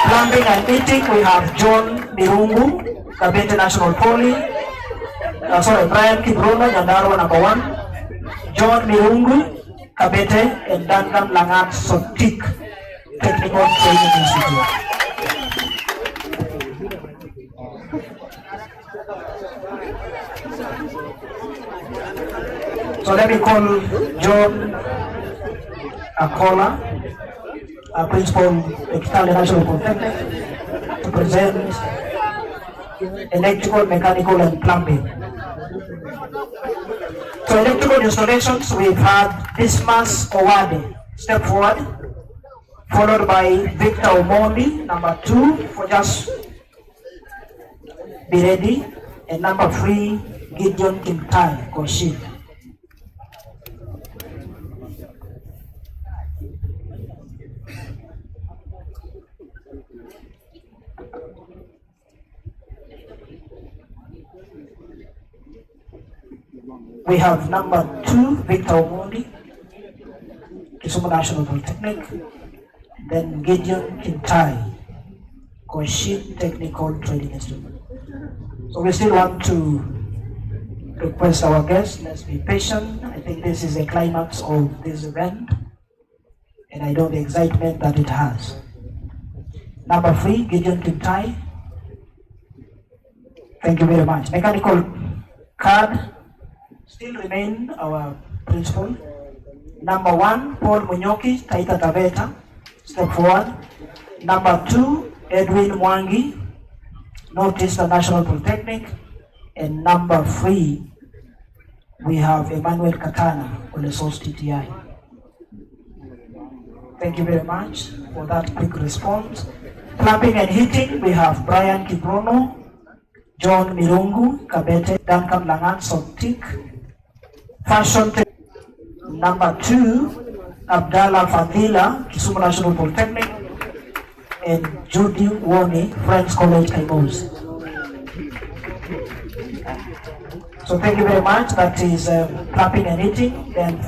Plumbing and heating, we have John Mirungu, Kabete National Poly. Brian Kibrono, Nyandarua number 1. John Mirungu, Kabete, and Duncan Langat Sotik, Technical Training Institute. So let me call John Akola, Principal Ekitale National Polytechnic, to present electrical, mechanical, and plumbing. So electrical installations, we've had Dismas Owade, step forward, followed by Victor Omondi, number 2, for just be ready, and number 3, Gideon Kimtai, Koshin. We have number 2, Victor Omondi, Kisumu National Polytechnic. then Gideon Kintai, Koshin Technical Training Institute. So we still want to request our guests, let's be patient. I think this is the climax of this event, and I know the excitement that it has. Number 3, Gideon Kintai. Thank you very much. Mechanical card still remain our principal. Number 1, Paul Munyoki, Taita Taveta, step forward. Number 2, Edwin Mwangi, Northeastern National Polytechnic. And number 3, we have Emmanuel Katana, on the source TTI. Thank you very much for that quick response. Clapping and hitting, we have Brian Kibrono, John Mirungu, Kabete, Duncan Langat, Sotik. Fashion, number 2, Abdallah Fadila, Kisumu National Polytechnic, and Judy Woni, Friends College, Kaimos. So thank you very much. That is clapping and hitting. Then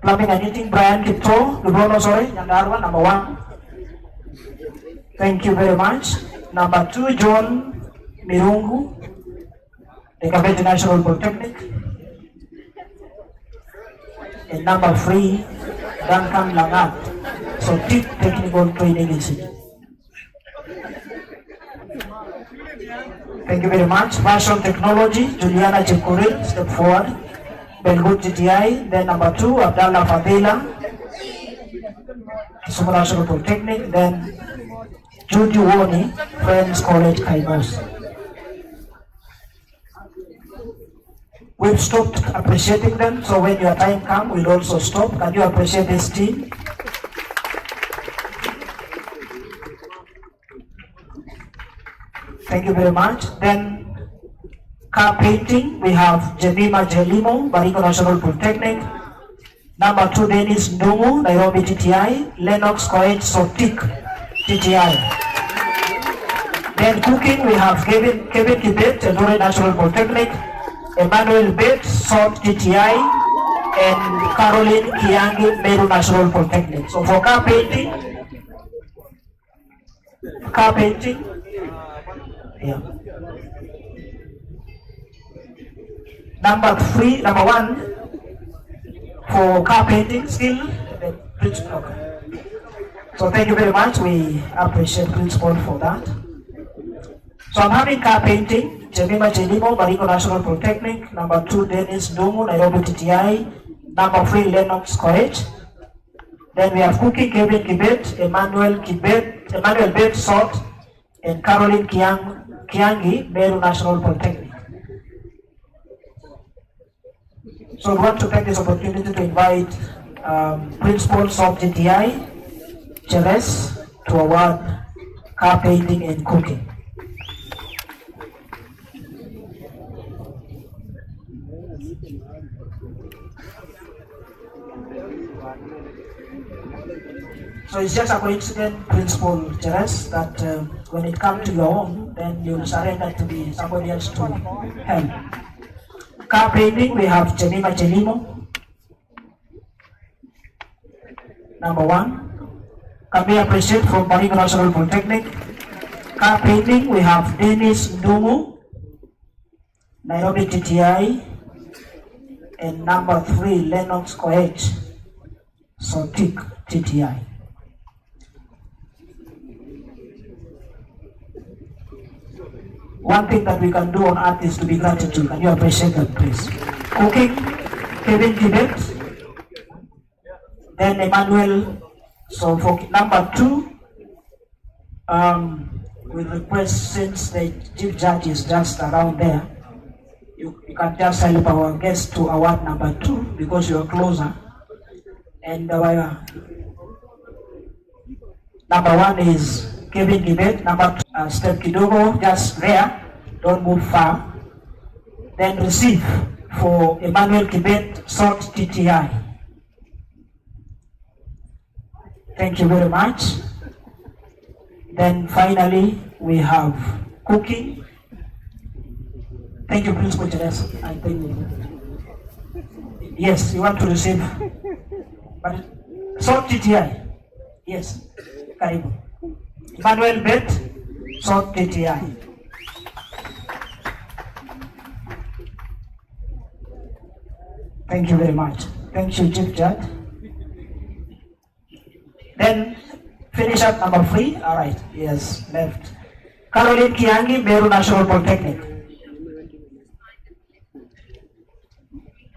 clapping and hitting, Brian Kipto, Kibrono, sorry, Nyandarwa, number 1. Thank you very much. Number 2, John Mirungu, the Kabete National Polytechnic. And number 3, Duncan Langat, so TIP Technical Training Institute. Thank you very much. Fashion Technology, Juliana Chekurin, step forward. Belgut GTI, then number 2, Abdallah Fadila, Kisumu National Polytechnic, then Judy Woni, Friends College, Kaimos. We've stopped appreciating them, so when your time comes, we'll also stop. Can you appreciate this team? Thank you very much. Then, car painting, we have Jemima Jelimo, Baringo National Polytechnic. Number 2, Dennis Ndungu, Nairobi TTI. Lennox Koech Sotik, TTI. Then cooking, we have Kevin Kibet, Eldoret National Polytechnic. Emmanuel Bates, Salt TTI, and Caroline Kiangi, Meru National Polytechnic. So for car painting, yeah. Number 1 for car painting skill, the principal. So thank you very much. We appreciate principal for that. So I'm having car painting, Jemima Jelimo, Baringo National Polytechnic. Number 2, Dennis Ndungu, Nairobi TTI. Number 3, Lennox Koech. Then we have cooking, Kevin Kibet, Emmanuel Bet Salt, and Caroline Kiangi, Meru National Polytechnic. So we want to take this opportunity to invite principals of GTI, Cheres, to award car painting and cooking. So it's just a coincidence, Principal Cheres, that when it comes to your own, then you'll surrender to be somebody else to help. Car painting, we have Jemima Jelimo. Number 1. Can we appreciate from Baringo National Polytechnic? Car painting, we have Dennis Ndungu, Nairobi TTI, and number 3, Lennox Koech, Sotik TTI. One thing that we can do on earth is to be gratitude. Can you appreciate that, please? Cooking, Kevin Tibet, then Emmanuel. So for number 2, we request, since the chief judge is just around there, you can just help our guest to award number 2 because you are closer. And our number 1 is Kevin Tibet. Number 2, Step Kidogo, just there, don't move far. Then receive for Emmanuel Kibet, Salt TTI. Thank you very much. Then finally, we have cooking. Thank you, Principal Cheres. I think, yes, you want to receive. But Salt TTI. Yes. Karibu. Emmanuel Bet, Salt TTI. Thank you very much. Thank you, Chief Judge. Then finish up number 3. All right. Yes, left. Caroline Kiangi, Meru National Polytechnic.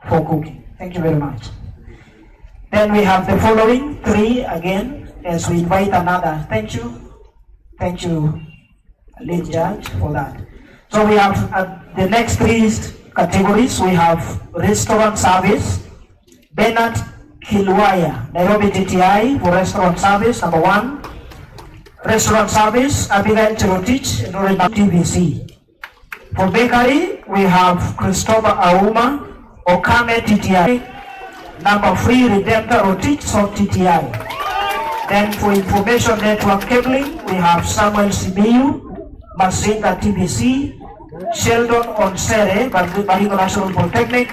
For cooking. Thank you very much. Then we have the following 3 again as we invite another. Thank you. Thank you, lead judge, for that. So we have the next 3 categories. We have restaurant service. Bernard Kilwaya, Nairobi TTI for restaurant service, number 1. Restaurant service, Abigail Cherotich, TVC. For bakery, we have Christopher Auma, Okame TTI. Number 3, Redemptor Rotich, Salt TTI. Then for information network cabling, we have Samuel Sibiu, Masinga TBC, Sheldon Onsere, Baringo National Polytechnic,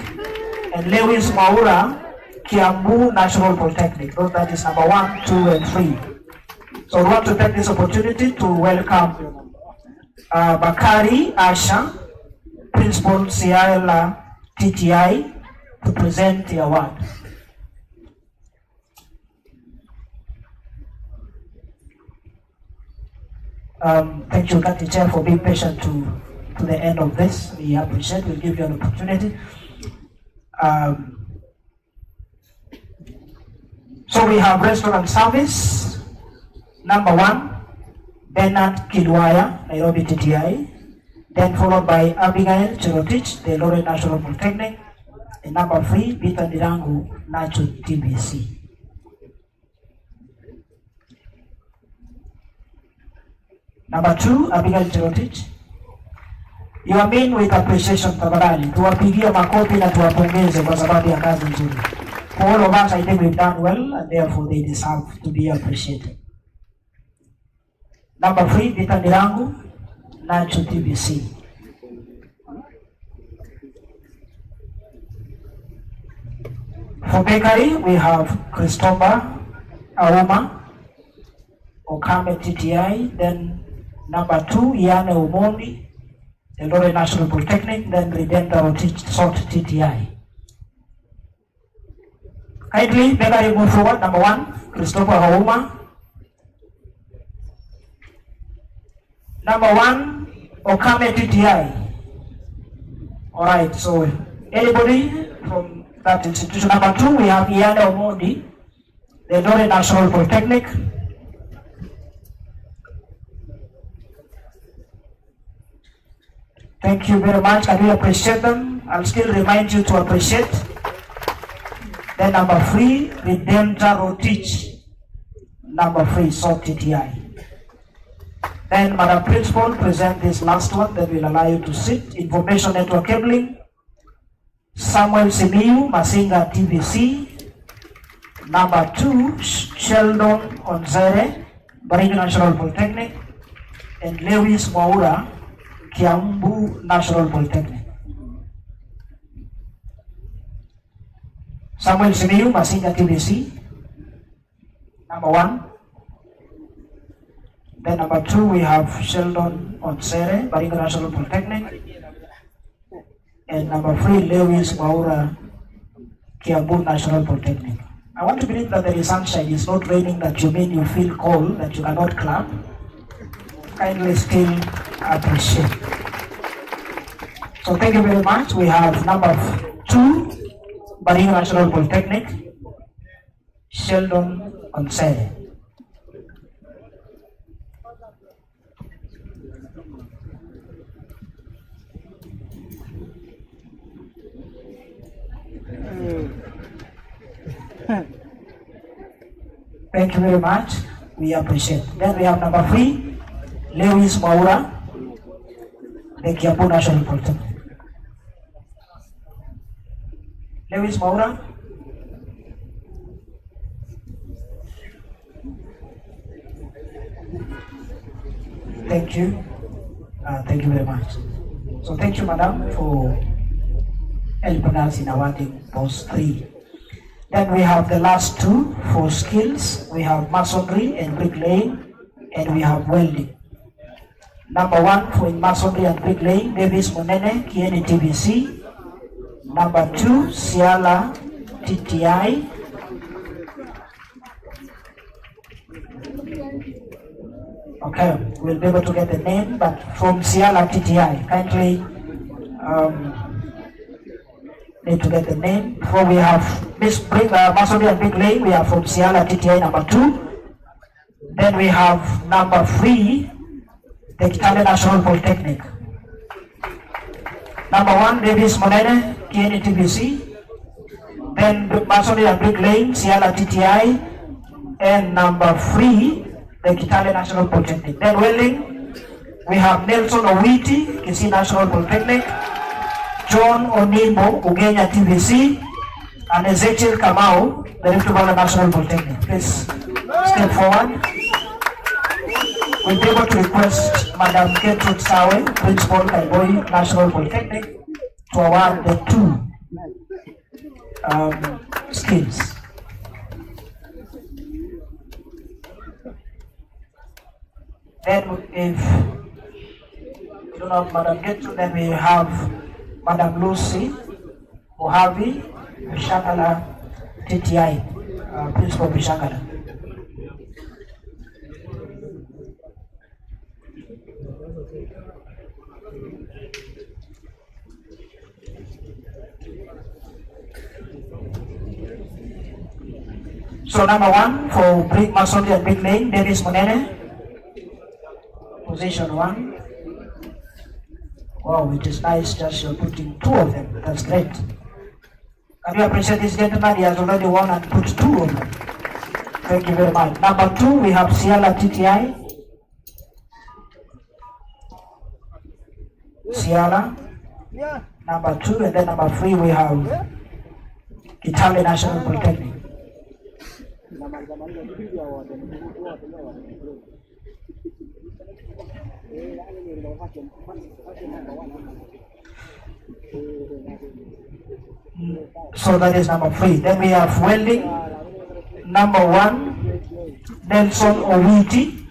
and Lewis Maura, Kiambu National Polytechnic. So that is number 1, 2, and 3. So we want to take this opportunity to welcome Bakari Asha, Principal Sierra TTI, to present the award. Thank you, Katti Chair, for being patient to the end of this. We appreciate. We'll give you an opportunity. So we have restaurant service. Number 1, Bernard Kilwaya, Nairobi TTI. Then followed by Abigail Cherotich, the Eldoret National Polytechnic. And number 3, Peter Dirangu, Nacho TBC. Number 2, Abigail Cherotich. You are mean with appreciation, tafadhali. Tuwapigie makofi na tuwapongeze kwa sababu ya kazi nzuri. For all of us, I think we've done well, and therefore they deserve to be appreciated. Number 3, Peter Dirangu, Nacho TBC. For bakery, we have Christopher Auma, Okame TTI. Then number 2, Yane Umondi, Eldoret National Polytechnic. Then Redemptor Salt TTI. Kindly, bakery move forward. Number 1, Christopher Auma. Number 1, Okame TTI. All right, so anybody from that institution? Number 2, we have Yane Omondi, the Eldoret National Polytechnic. Thank you very much. Can we appreciate them? I'll still remind you to appreciate. Then number 3, Redemptor Rotich. Number 3, Salt TTI. Then Madam Principal, present this last one, then we'll allow you to sit. Information network cabling. Samuel Simiu, Masinga TVC. Number 2, Sheldon Onzere, Baringo National Polytechnic. And Lewis Maura, Kiambu National Polytechnic. Samuel Simiu, Masinga TVC. Number 1. Then number 2, we have Sheldon Onsere, Baringo National Polytechnic. And number 3, Lewis Maura, Kiambu National Polytechnic. I want to believe that there is sunshine. It's not raining that you mean you feel cold, that you cannot clap. Kindly still appreciate. So thank you very much. We have number 2, Baringo National Polytechnic, Sheldon Onsere. Thank you very much. We appreciate. Then we have number 3, Lewis Maura, the Kiambu National Polytechnic. Lewis Maura. Thank you. Thank you very much. So thank you, Madam, for helping us in awarding those 3. Then we have the last two for skills. We have masonry and bricklaying, and we have welding. Number 1 for masonry and bricklaying, Davis Monene, Kieni TBC. Number 2, Siala TTI. Okay, we'll be able to get the name, but from Siala TTI, kindly need to get the name. Before we have masonry and bricklaying, we have from Siala TTI number 2. Then we have number 3, the Kitale National Polytechnic. Number 1, Davis Monene, Kieni TBC. Then masonry and bricklaying, Siala TTI. And number 3, the Kitale National Polytechnic. Then welding, we have Nelson Owiti, Kisii National Polytechnic. John Onimo, Ugenya TBC. And Ezekiel Kamau, the Rift Valley National Polytechnic. Please step forward. We'll be able to request Madam Gertrude Sawe, Principal Kaiboi National Polytechnic, to award the 2 skills. Then if we do not Madam Gertrude, then we have Madam Lucy Mohavi, Bishangala TTI, Principal Bishangala. So number 1 for brick masonry and bricklaying, Dennis Monene, position 1. Wow, it is nice just you're putting 2 of them. That's great. Can you appreciate this gentleman? He has already won and put 2 of them. Thank you very much. Number 2, we have Siala TTI. Siala. Number 2, and then number 3, we have Kitale National Polytechnic. So that is number 3. Then we have welding. Number 1, Nelson Owiti,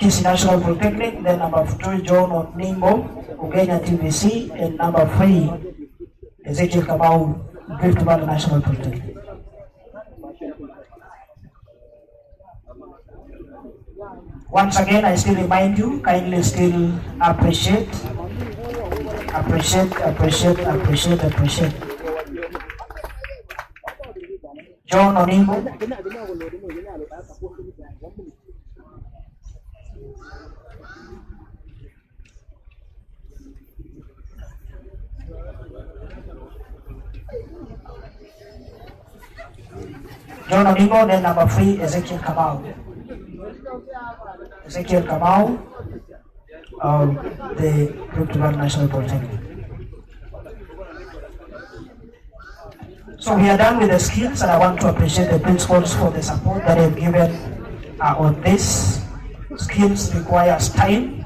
Kisii National Polytechnic. Then number 2, John Onimo, Ugenya TBC. And number 3, Ezekiel Kamau, Rift Valley National Polytechnic. Once again, I still remind you, kindly still appreciate. John Onimo. John Onimo, then number 3, Ezekiel Kamau. Ezekiel Kamau of the Rift Valley National Polytechnic. So we are done with the skills, and I want to appreciate the principals for the support that they've given on this. Skills requires time,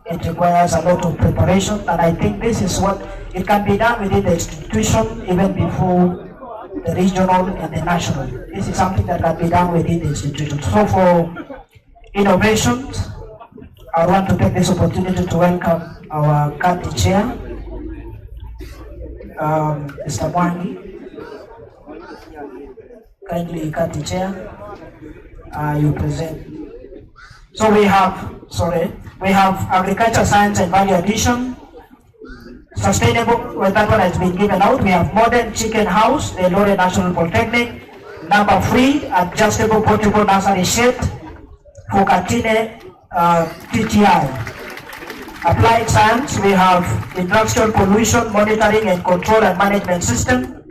it requires a lot of preparation, and I think this is what it can be done within the institution even before the regional and the national. This is something that can be done within the institution. So for innovations, I want to take this opportunity to welcome our Katti chair, Mr. Mwangi. Kindly, Katti chair, you present. So we have agriculture, science and value addition. Sustainable, well, that one has been given out. We have modern chicken house, the Lore National Polytechnic. Number 3, adjustable portable nursery shed for Katine TTI. Applied science, we have industrial pollution monitoring and control and management system.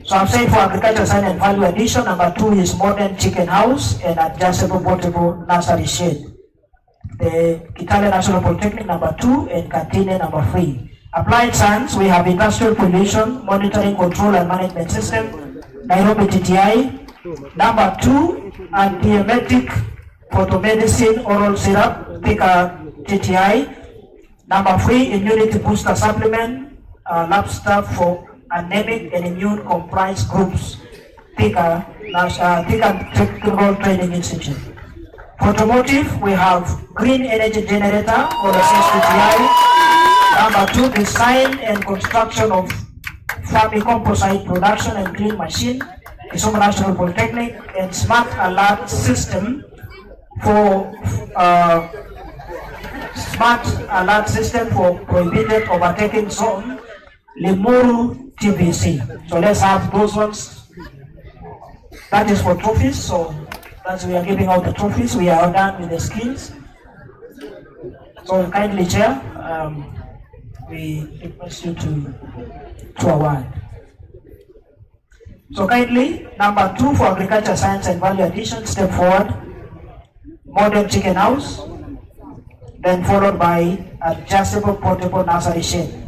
So I'm saying for agriculture, science and value addition, number 2 is modern chicken house and adjustable portable nursery shed. The Kitale National Polytechnic number 2 and Katine number 3. Applied science, we have industrial pollution monitoring, control and management system, Nairobi TTI. Number 2, antiemetic photomedicine oral syrup, Thika TTI. Number 3, immunity booster supplement, lab staff for anemic and immune compromised groups, Thika Technical Training Institute. For automotive, we have green energy generator or the TTI. Number 2, design and construction of composite production and clean machine, Kisumu National Polytechnic, and smart alert system for prohibited overtaking zone, Limuru TBC. So let's have those ones. That is for trophies. So as we are giving out the trophies, we are done with the skills. So kindly, Chair, we request you to award. So kindly, number 2 for agriculture, science and value addition, step forward. Modern chicken house, then followed by adjustable portable nursery shed.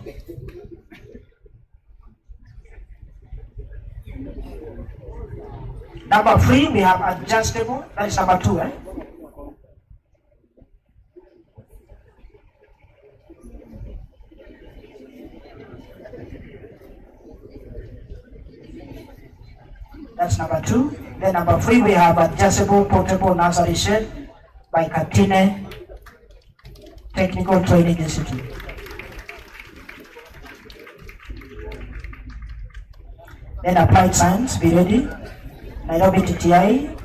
Number 3, we have adjustable, that is number 2, That's number 2. Then number 3, we have adjustable portable nursery shed by Katti Technical Training Institute. Then applied science, be ready. Nairobi TTI,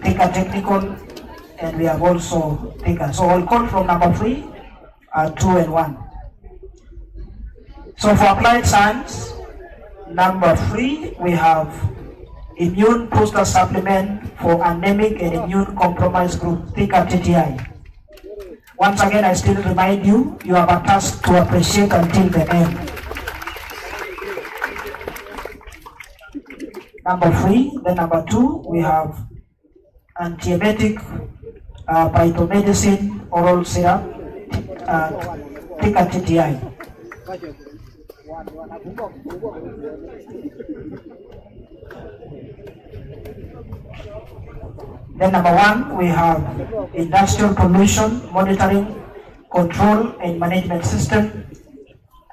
Thika Technical, and we have also Thika. So I'll call from number 3, 2 and 1. So for applied science, number 3, we have immune booster supplement for anemic and immune compromised group, Thika TTI. Once again, I still remind you, you have a task to appreciate until the end. Number 3, then number 2, we have antiemetic phytomedicine oral syrup, Thika TTI. Then number 1, we have industrial pollution monitoring, control and management system,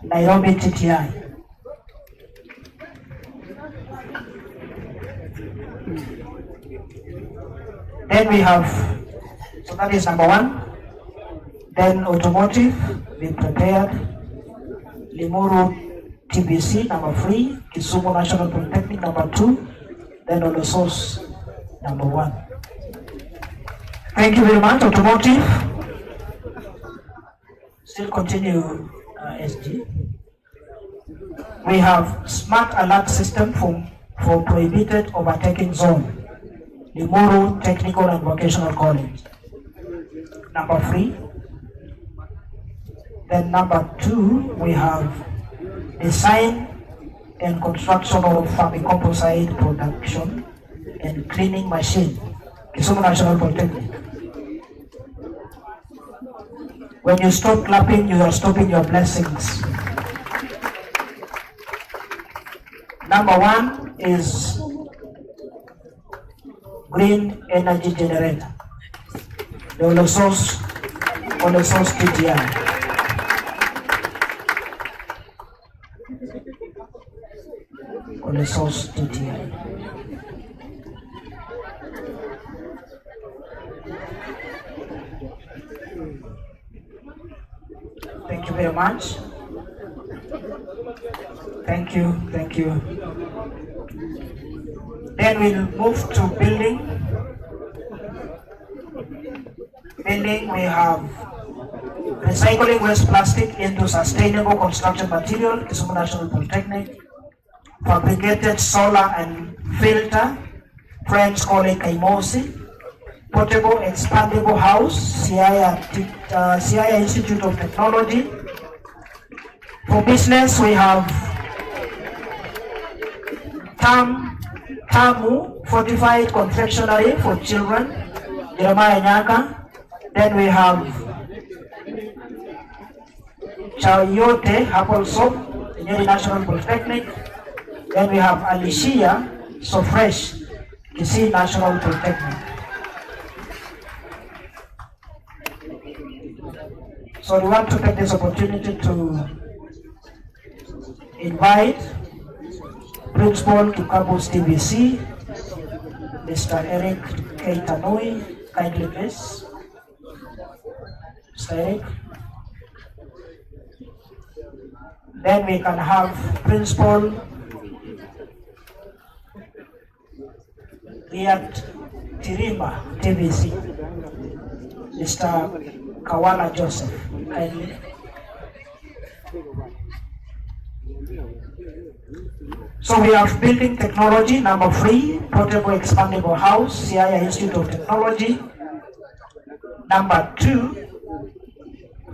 Nairobi TTI. Then we have, so that is number 1. Then automotive, be prepared, Limuru TBC, number 3, Kisumu National Polytechnic, number 2, then on the source, number 1. Thank you very much, automotive. Still continue, SG. We have smart alert system for prohibited overtaking zone, Limuru Technical and Vocational College, number 3. Then number 2, we have design and construction of composite production and cleaning machine, Kisumu National Polytechnic. When you stop clapping, you are stopping your blessings. Number 1 is green energy generator, the Olosos TTI. Olosos TTI. Thank you very much. Thank you. Then we'll move to building. Building, we have recycling waste plastic into sustainable construction material, Kisumu National Polytechnic. Fabricated solar and filter, French call it Kaimosi. Portable expandable house, CI Institute of Technology. For business, we have Tamu fortified confectionery for children, Jeremiah Nyaka. Then we have Chayote herbal soap, Nyayo National Polytechnic. Then we have Alicia So Fresh, Kisii National Polytechnic. So we want to take this opportunity to invite Principal to Kabul's TVC, Mr. Eric K. Tanui, kindly please. Mr. Eric. Then we can have Principal Riyad Tirima, TVC, Mr. Kawala Joseph, kindly. So we have building technology, number 3, portable expandable house, CIA Institute of Technology. Number 2,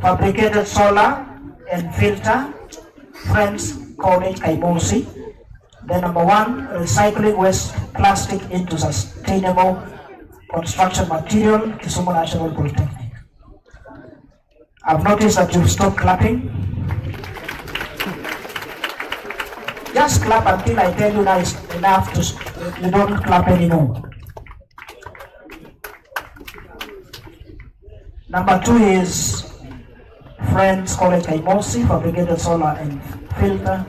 fabricated solar and filter, Friends College Kaimosi. Then number 1, recycling waste plastic into sustainable construction material, Kisumu National Polytechnic. I've noticed that you've stopped clapping. Just clap until I tell you that it's enough to, you don't clap anymore. Number 2 is Friends College Kaimosi, fabricated solar and filter.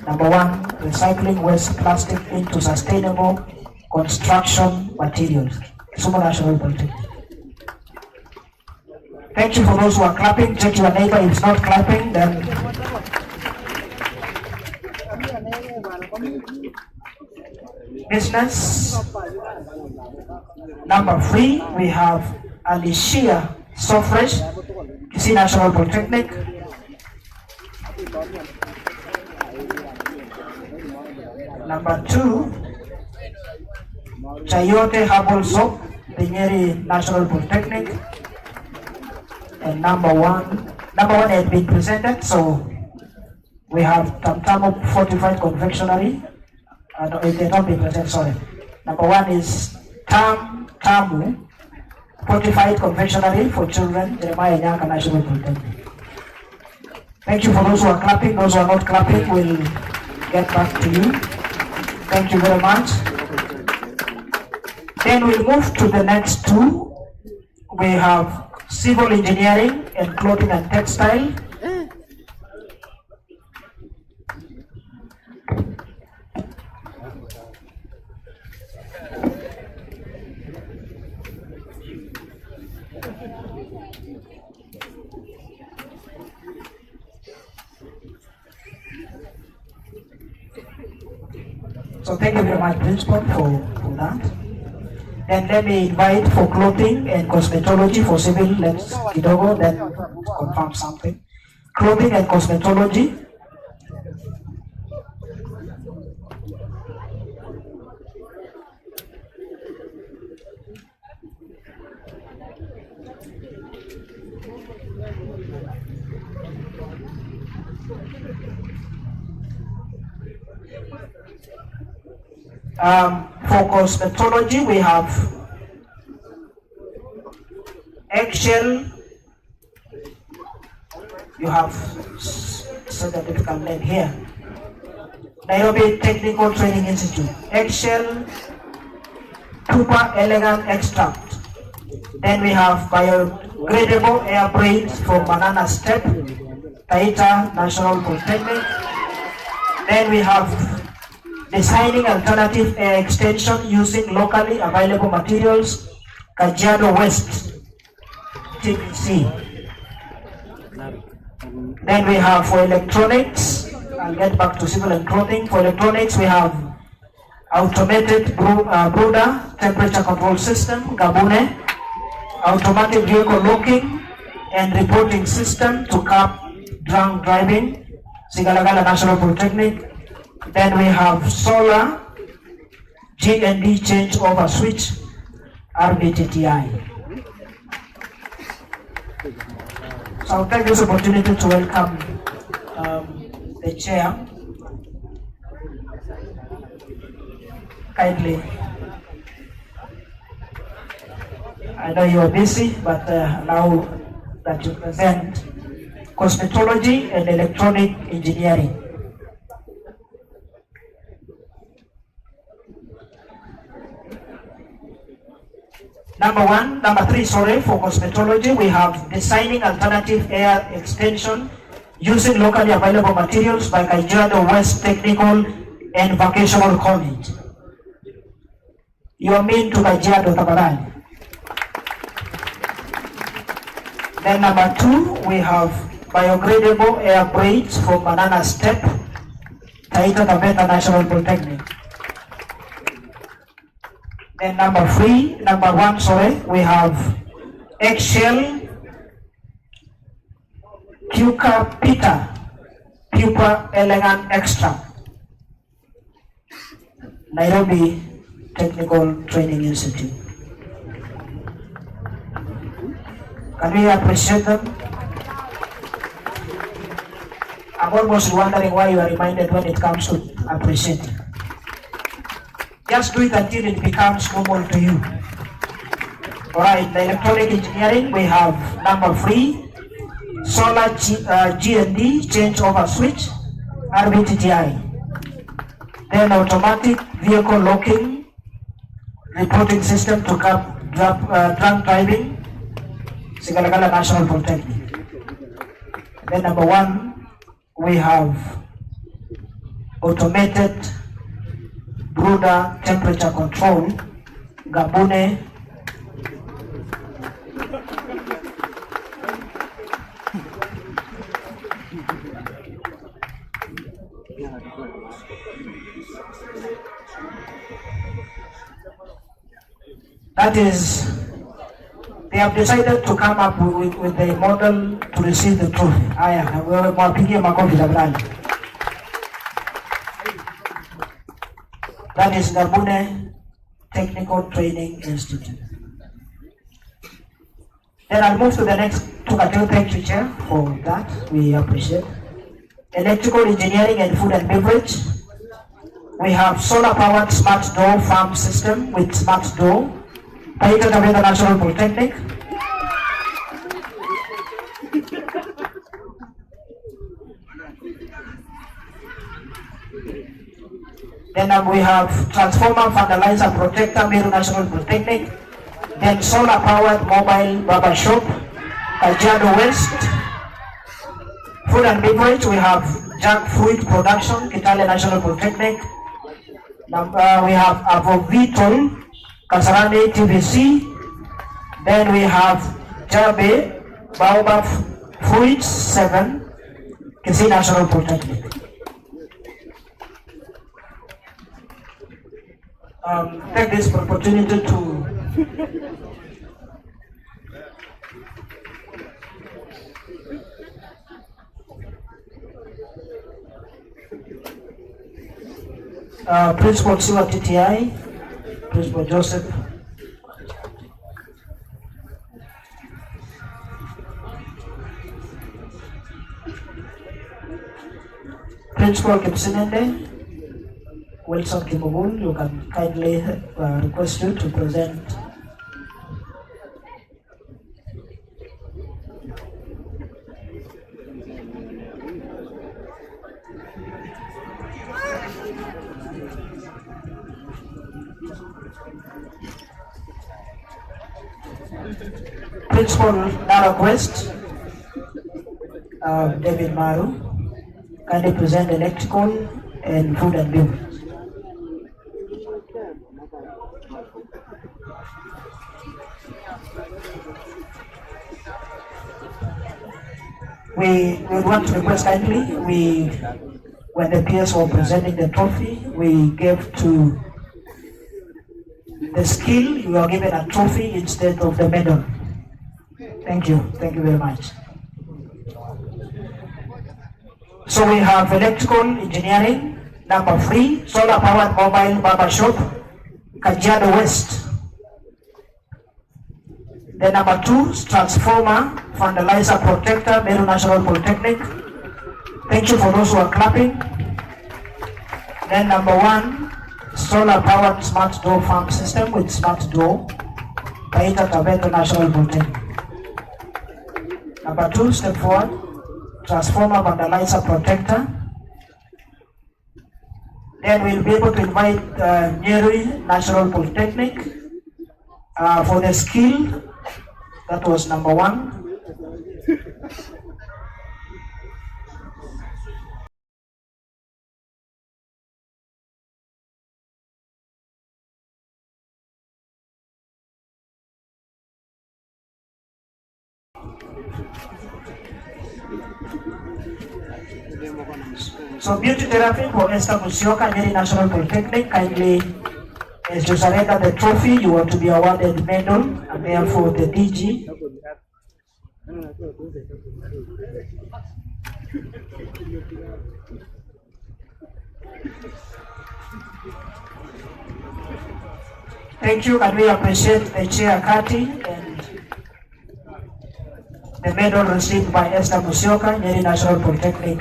Number 1, recycling waste plastic into sustainable construction materials, Kisumu National Polytechnic. Thank you for those who are clapping. Check your neighbor, if it's not clapping, then business. Number 3, we have Alicia Sofresh, Kisii National Polytechnic. Number 2, Chayote Herbal Soap, Nyeri National Polytechnic. And number one has been presented, so we have Tamtamo Fortified Confectionery. No, it did not be presented, sorry. Number 1 is Tamu Fortified Confectionery for Children, Jeremiah Nyaka National Polytechnic. Thank you for those who are clapping. Those who are not clapping will get back to you. Thank you very much. Then we'll move to the next 2. We have civil engineering and clothing and textile. So thank you very much, Principal, for that. And let me invite for clothing and cosmetology for civil, let's Kidogo, then confirm something. Clothing and cosmetology. For cosmetology, we have eggshell. You have such a difficult name here. Nairobi Technical Training Institute. Eggshell, Super Elegant Extract. Then we have biodegradable air braids from Banana Step, Taita National Polytechnic. Then we have designing alternative air extension using locally available materials, Kajiado West, TBC. Then we have for electronics, I'll get back to civil and clothing. For electronics, we have automated brooder temperature control system, Gabune, automatic vehicle locking and reporting system to curb drunk driving, Sigalagala National Polytechnic. Then we have solar G&D changeover switch, RBTTI. So I'll take this opportunity to welcome the chair. Kindly. I know you are busy, but now that you present cosmetology and electronic engineering. Number three, sorry, for cosmetology, we have designing alternative hair extension using locally available materials by Kajiado West Technical and Vocational College. You are mean to Kajiado Tabarani. Then number two, we have biodegradable hair braids from Banana Step, Taita Tvet National Polytechnic. Then number one, we have eggshell Puka Pita, Pupa Elegant Extra, Nairobi Technical Training Institute. Can we appreciate them? I'm almost wondering why you are reminded when it comes to appreciating. Just do it until it becomes normal to you. Alright, the electronic engineering, we have number 3, solar G&D, changeover switch, RBTTI. Then automatic vehicle locking, reporting system to drunk driving, Sigalagala National Polytechnic. Then number 1, we have automated brooder temperature control, Gabune. That is, they have decided to come up with the model to receive the trophy. That is Gabune Technical Training Institute. Then I'll move to the next category. Thank you, Chair, for that. We appreciate. Electrical engineering and food and beverage. We have solar-powered smart door farm system with smart door. Taita Tvet National Polytechnic. Then we have transformer fertilizer protector, Meru National Polytechnic. Then solar-powered mobile barber shop, Kajiado West. Food and beverage, we have jackfruit production, Kitale National Polytechnic. We have Avovitol, Kasarani TVC. Then we have Jabe, Baobab Fruits 7, Kisii National Polytechnic. Take this opportunity to Principal Siwa TTI, Principal Joseph. Principal Kipsinende, Wilson Kimobul, you can kindly request you to present. Principal Narok West, David Maru, kindly present electrical and food and beverage. We want to request kindly, when the peers were presenting the trophy, we gave to the skill, you are given a trophy instead of the medal. Thank you very much. So we have electrical engineering, number 3, solar powered mobile barber shop, Kajiado West. Then number 2, transformer fertilizer protector, Meru National Polytechnic. Thank you for those who are clapping. Then number 1, solar powered smart door farm system with smart door, Taita Tvet National Polytechnic. Number 2, step forward, transformer fertilizer protector. Then we'll be able to invite Nyayo National Polytechnic For the skill, that was number 1. So beauty therapy for Esther Musyoka, Nyeri National Polytechnic. Kindly, as you surrender the trophy, you are to be awarded medal, and therefore the DG. Thank you, and we appreciate the Chair Katti and the medal received by Esther Musyoka, Nyeri National Polytechnic.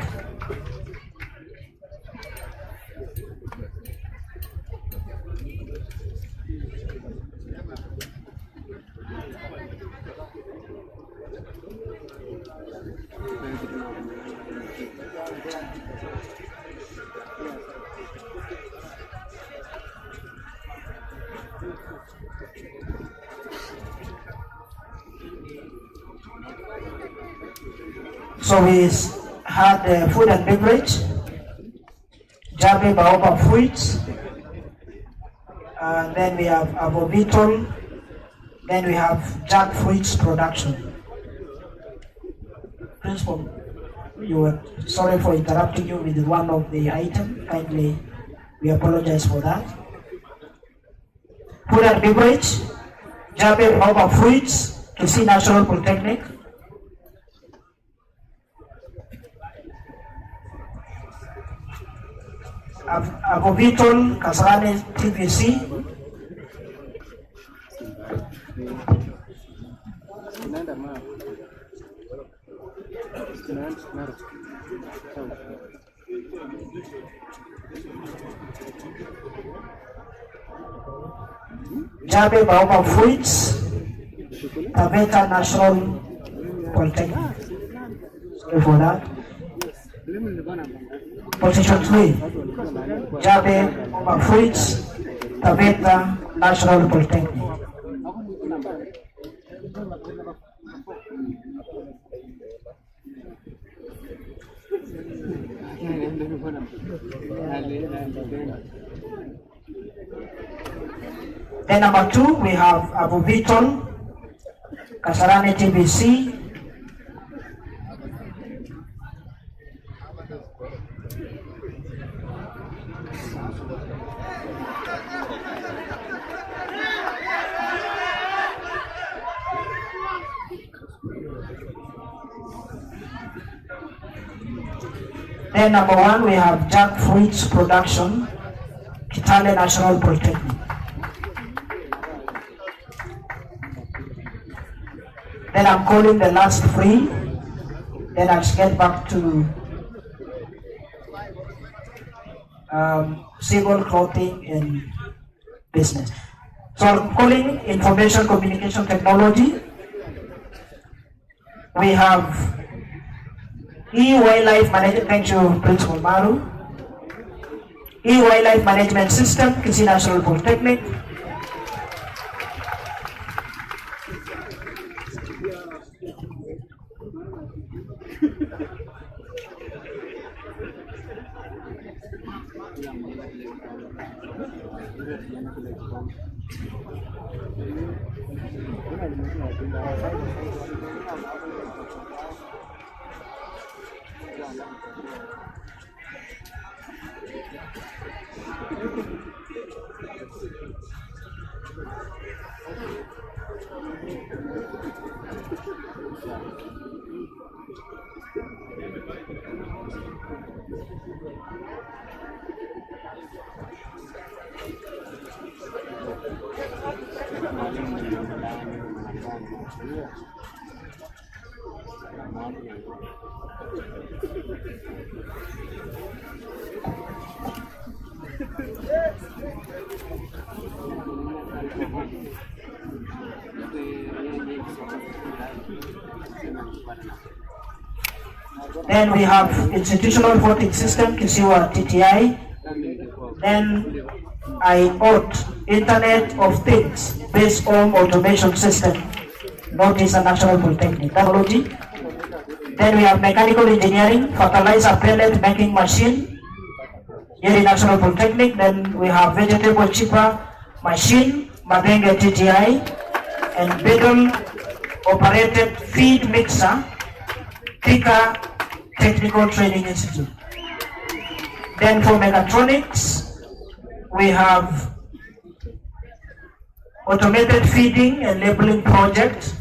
So we had food and beverage, Jabe Baoba Fruits, then we have Avovitol, then we have jackfruits production. Principal, you were sorry for interrupting you with one of the items. Kindly, we apologize for that. Food and beverage, Jabe Baoba Fruits, Kisi National Polytechnic. Avovitol, Kasarani TVC. Jabe Baoba Fruits, Tvet National Polytechnic. Sorry for that. Position 3, Jabe Baoba Fruits, Tvet National Polytechnic. Then number 2, we have Avovitol, Kasarani TBC. Then number 1, we have jackfruits production, Kitale National Polytechnic. Then I'm calling the last 3. Then I'll get back to civil clothing and business. So I'm calling information communication technology. We have E-Wildlife Management, thank you, Principal Maru. E-Wildlife Management System, Kisi National Polytechnic. Then we have institutional voting system, Kisiwa TTI. Then I ought Internet of Things based home automation system, notice a national polytechnic technology. Then we have mechanical engineering, fertilizer pellet making machine, here in National Polytechnic. Then we have vegetable chipper machine, Madenge TTI, and Bedel operated feed mixer, Thika Technical Training Institute. Then for mechatronics, we have automated feeding and labeling project,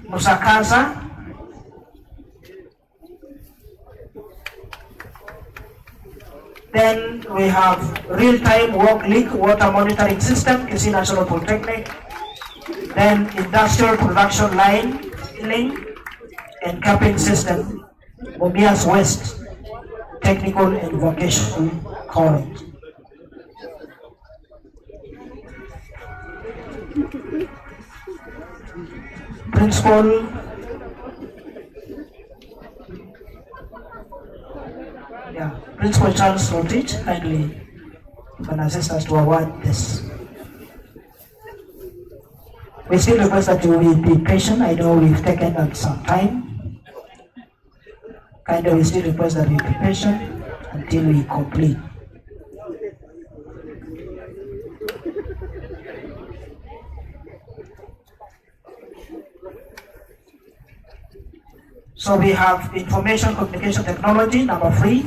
Musakaza. Then we have real-time work leak water monitoring system, Kisi National Polytechnic. Then industrial production line filling and capping system, Mumias West Technical and Vocational College. Principal Principal Charles Rotich, kindly you can assist us to award this. We still request that you will be patient. I know we've taken some time. Kindly we still request that you be patient until we complete. So we have information communication technology, number 3,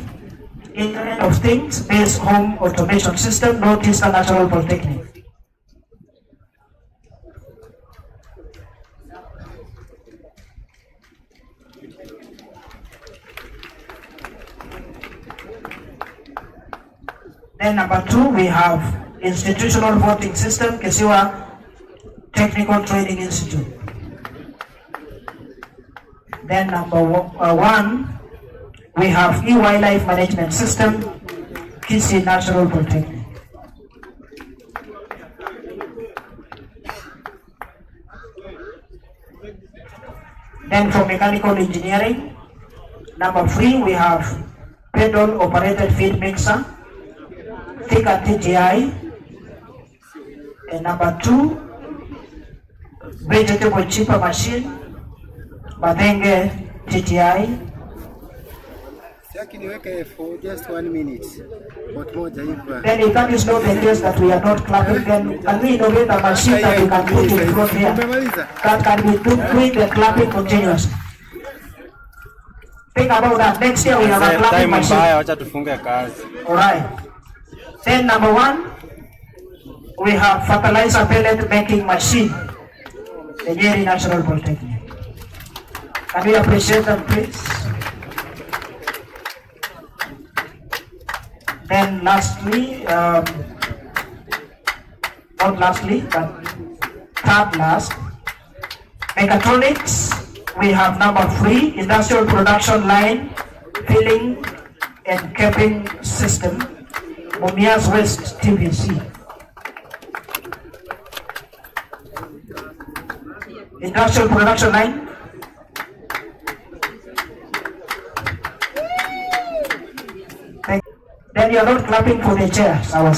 Internet of Things based home automation system, notice the National Polytechnic. Then number 2, we have institutional voting system, Kisiwa Technical Training Institute. Then number 1, we have e-wildlife management system, Kisi National Polytechnic. Then for mechanical engineering, number 3, we have pedal operated feed mixer, Thika TGI. And number 2, vegetable chipper machine, Madenge TTI. For just 1 minute. Then if that is not the case that we are not clapping, then can we innovate a machine that we can put in front here that can be doing the clapping continuously? Think about that. Next year we have a clapping machine. Alright. Then number 1, we have fertilizer pellet making machine, the Nyeri National Polytechnic. Can we appreciate them, please? Then lastly, not lastly, but third last, mechatronics, we have number 3, industrial production line, filling and capping system, Mumias West TVC. Industrial production line. Then you are not clapping for the chair, sawa.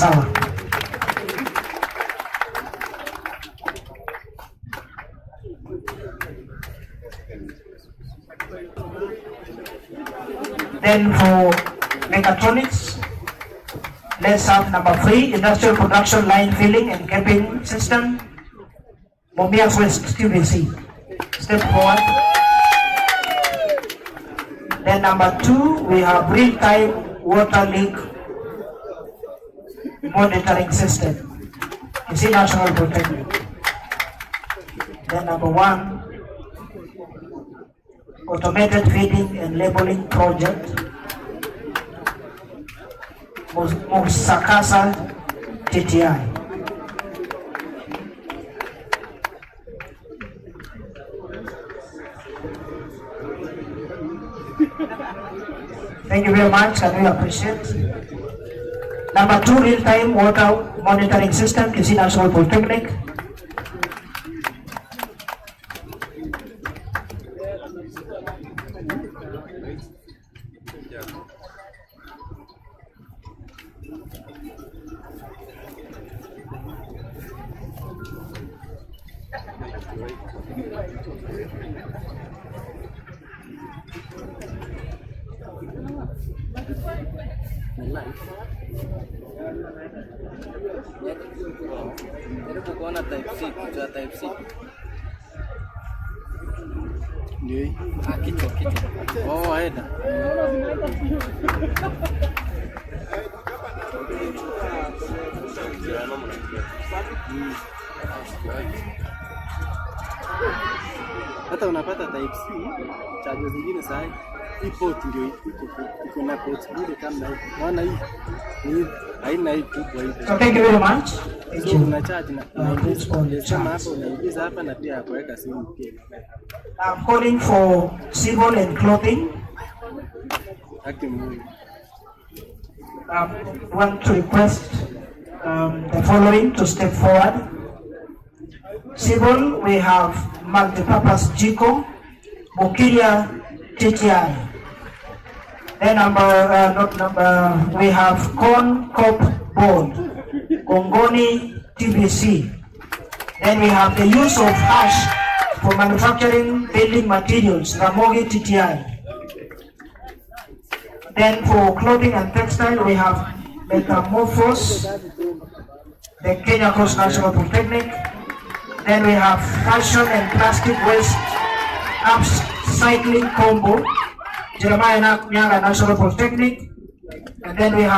Then for mechatronics, let's have number 3, industrial production line filling and capping system, Mumias West TVC. Step forward. Then number 2, we have real-time water leak monitoring system, you see National Polytechnic. Then number 1, automated feeding and labeling project, Musakaza TTI. Thank you very much, and we appreciate. Number 2, real-time water monitoring system, Kisi National Polytechnic. Jaribu kuona type C, kutoa type C. Ndio. Kichwa. Oh, aenda. Hata unapata type C, chajo zingine sahi. Hii port ndio iko na port mbili kama hivi. Unaona hii? Hii haina hii kubwa hivi. So thank you very much. Thank you. Una charge na unasema hapo unaingiza hapa na pia kuweka simu pia. I'm calling for civil and clothing. Want to request the following to step forward. Civil, we have multipurpose Jiko, Bukiria TTI. Then we have Corn Cop Board, Gongoni TBC. Then we have the use of ash for manufacturing building materials, Ramogi TTI. Then for clothing and textile, we have Metamorphos, the Kenya Coast National Polytechnic. Then we have fashion and plastic waste upcycling combo, Jeremiah Nyanga National Polytechnic. And then we have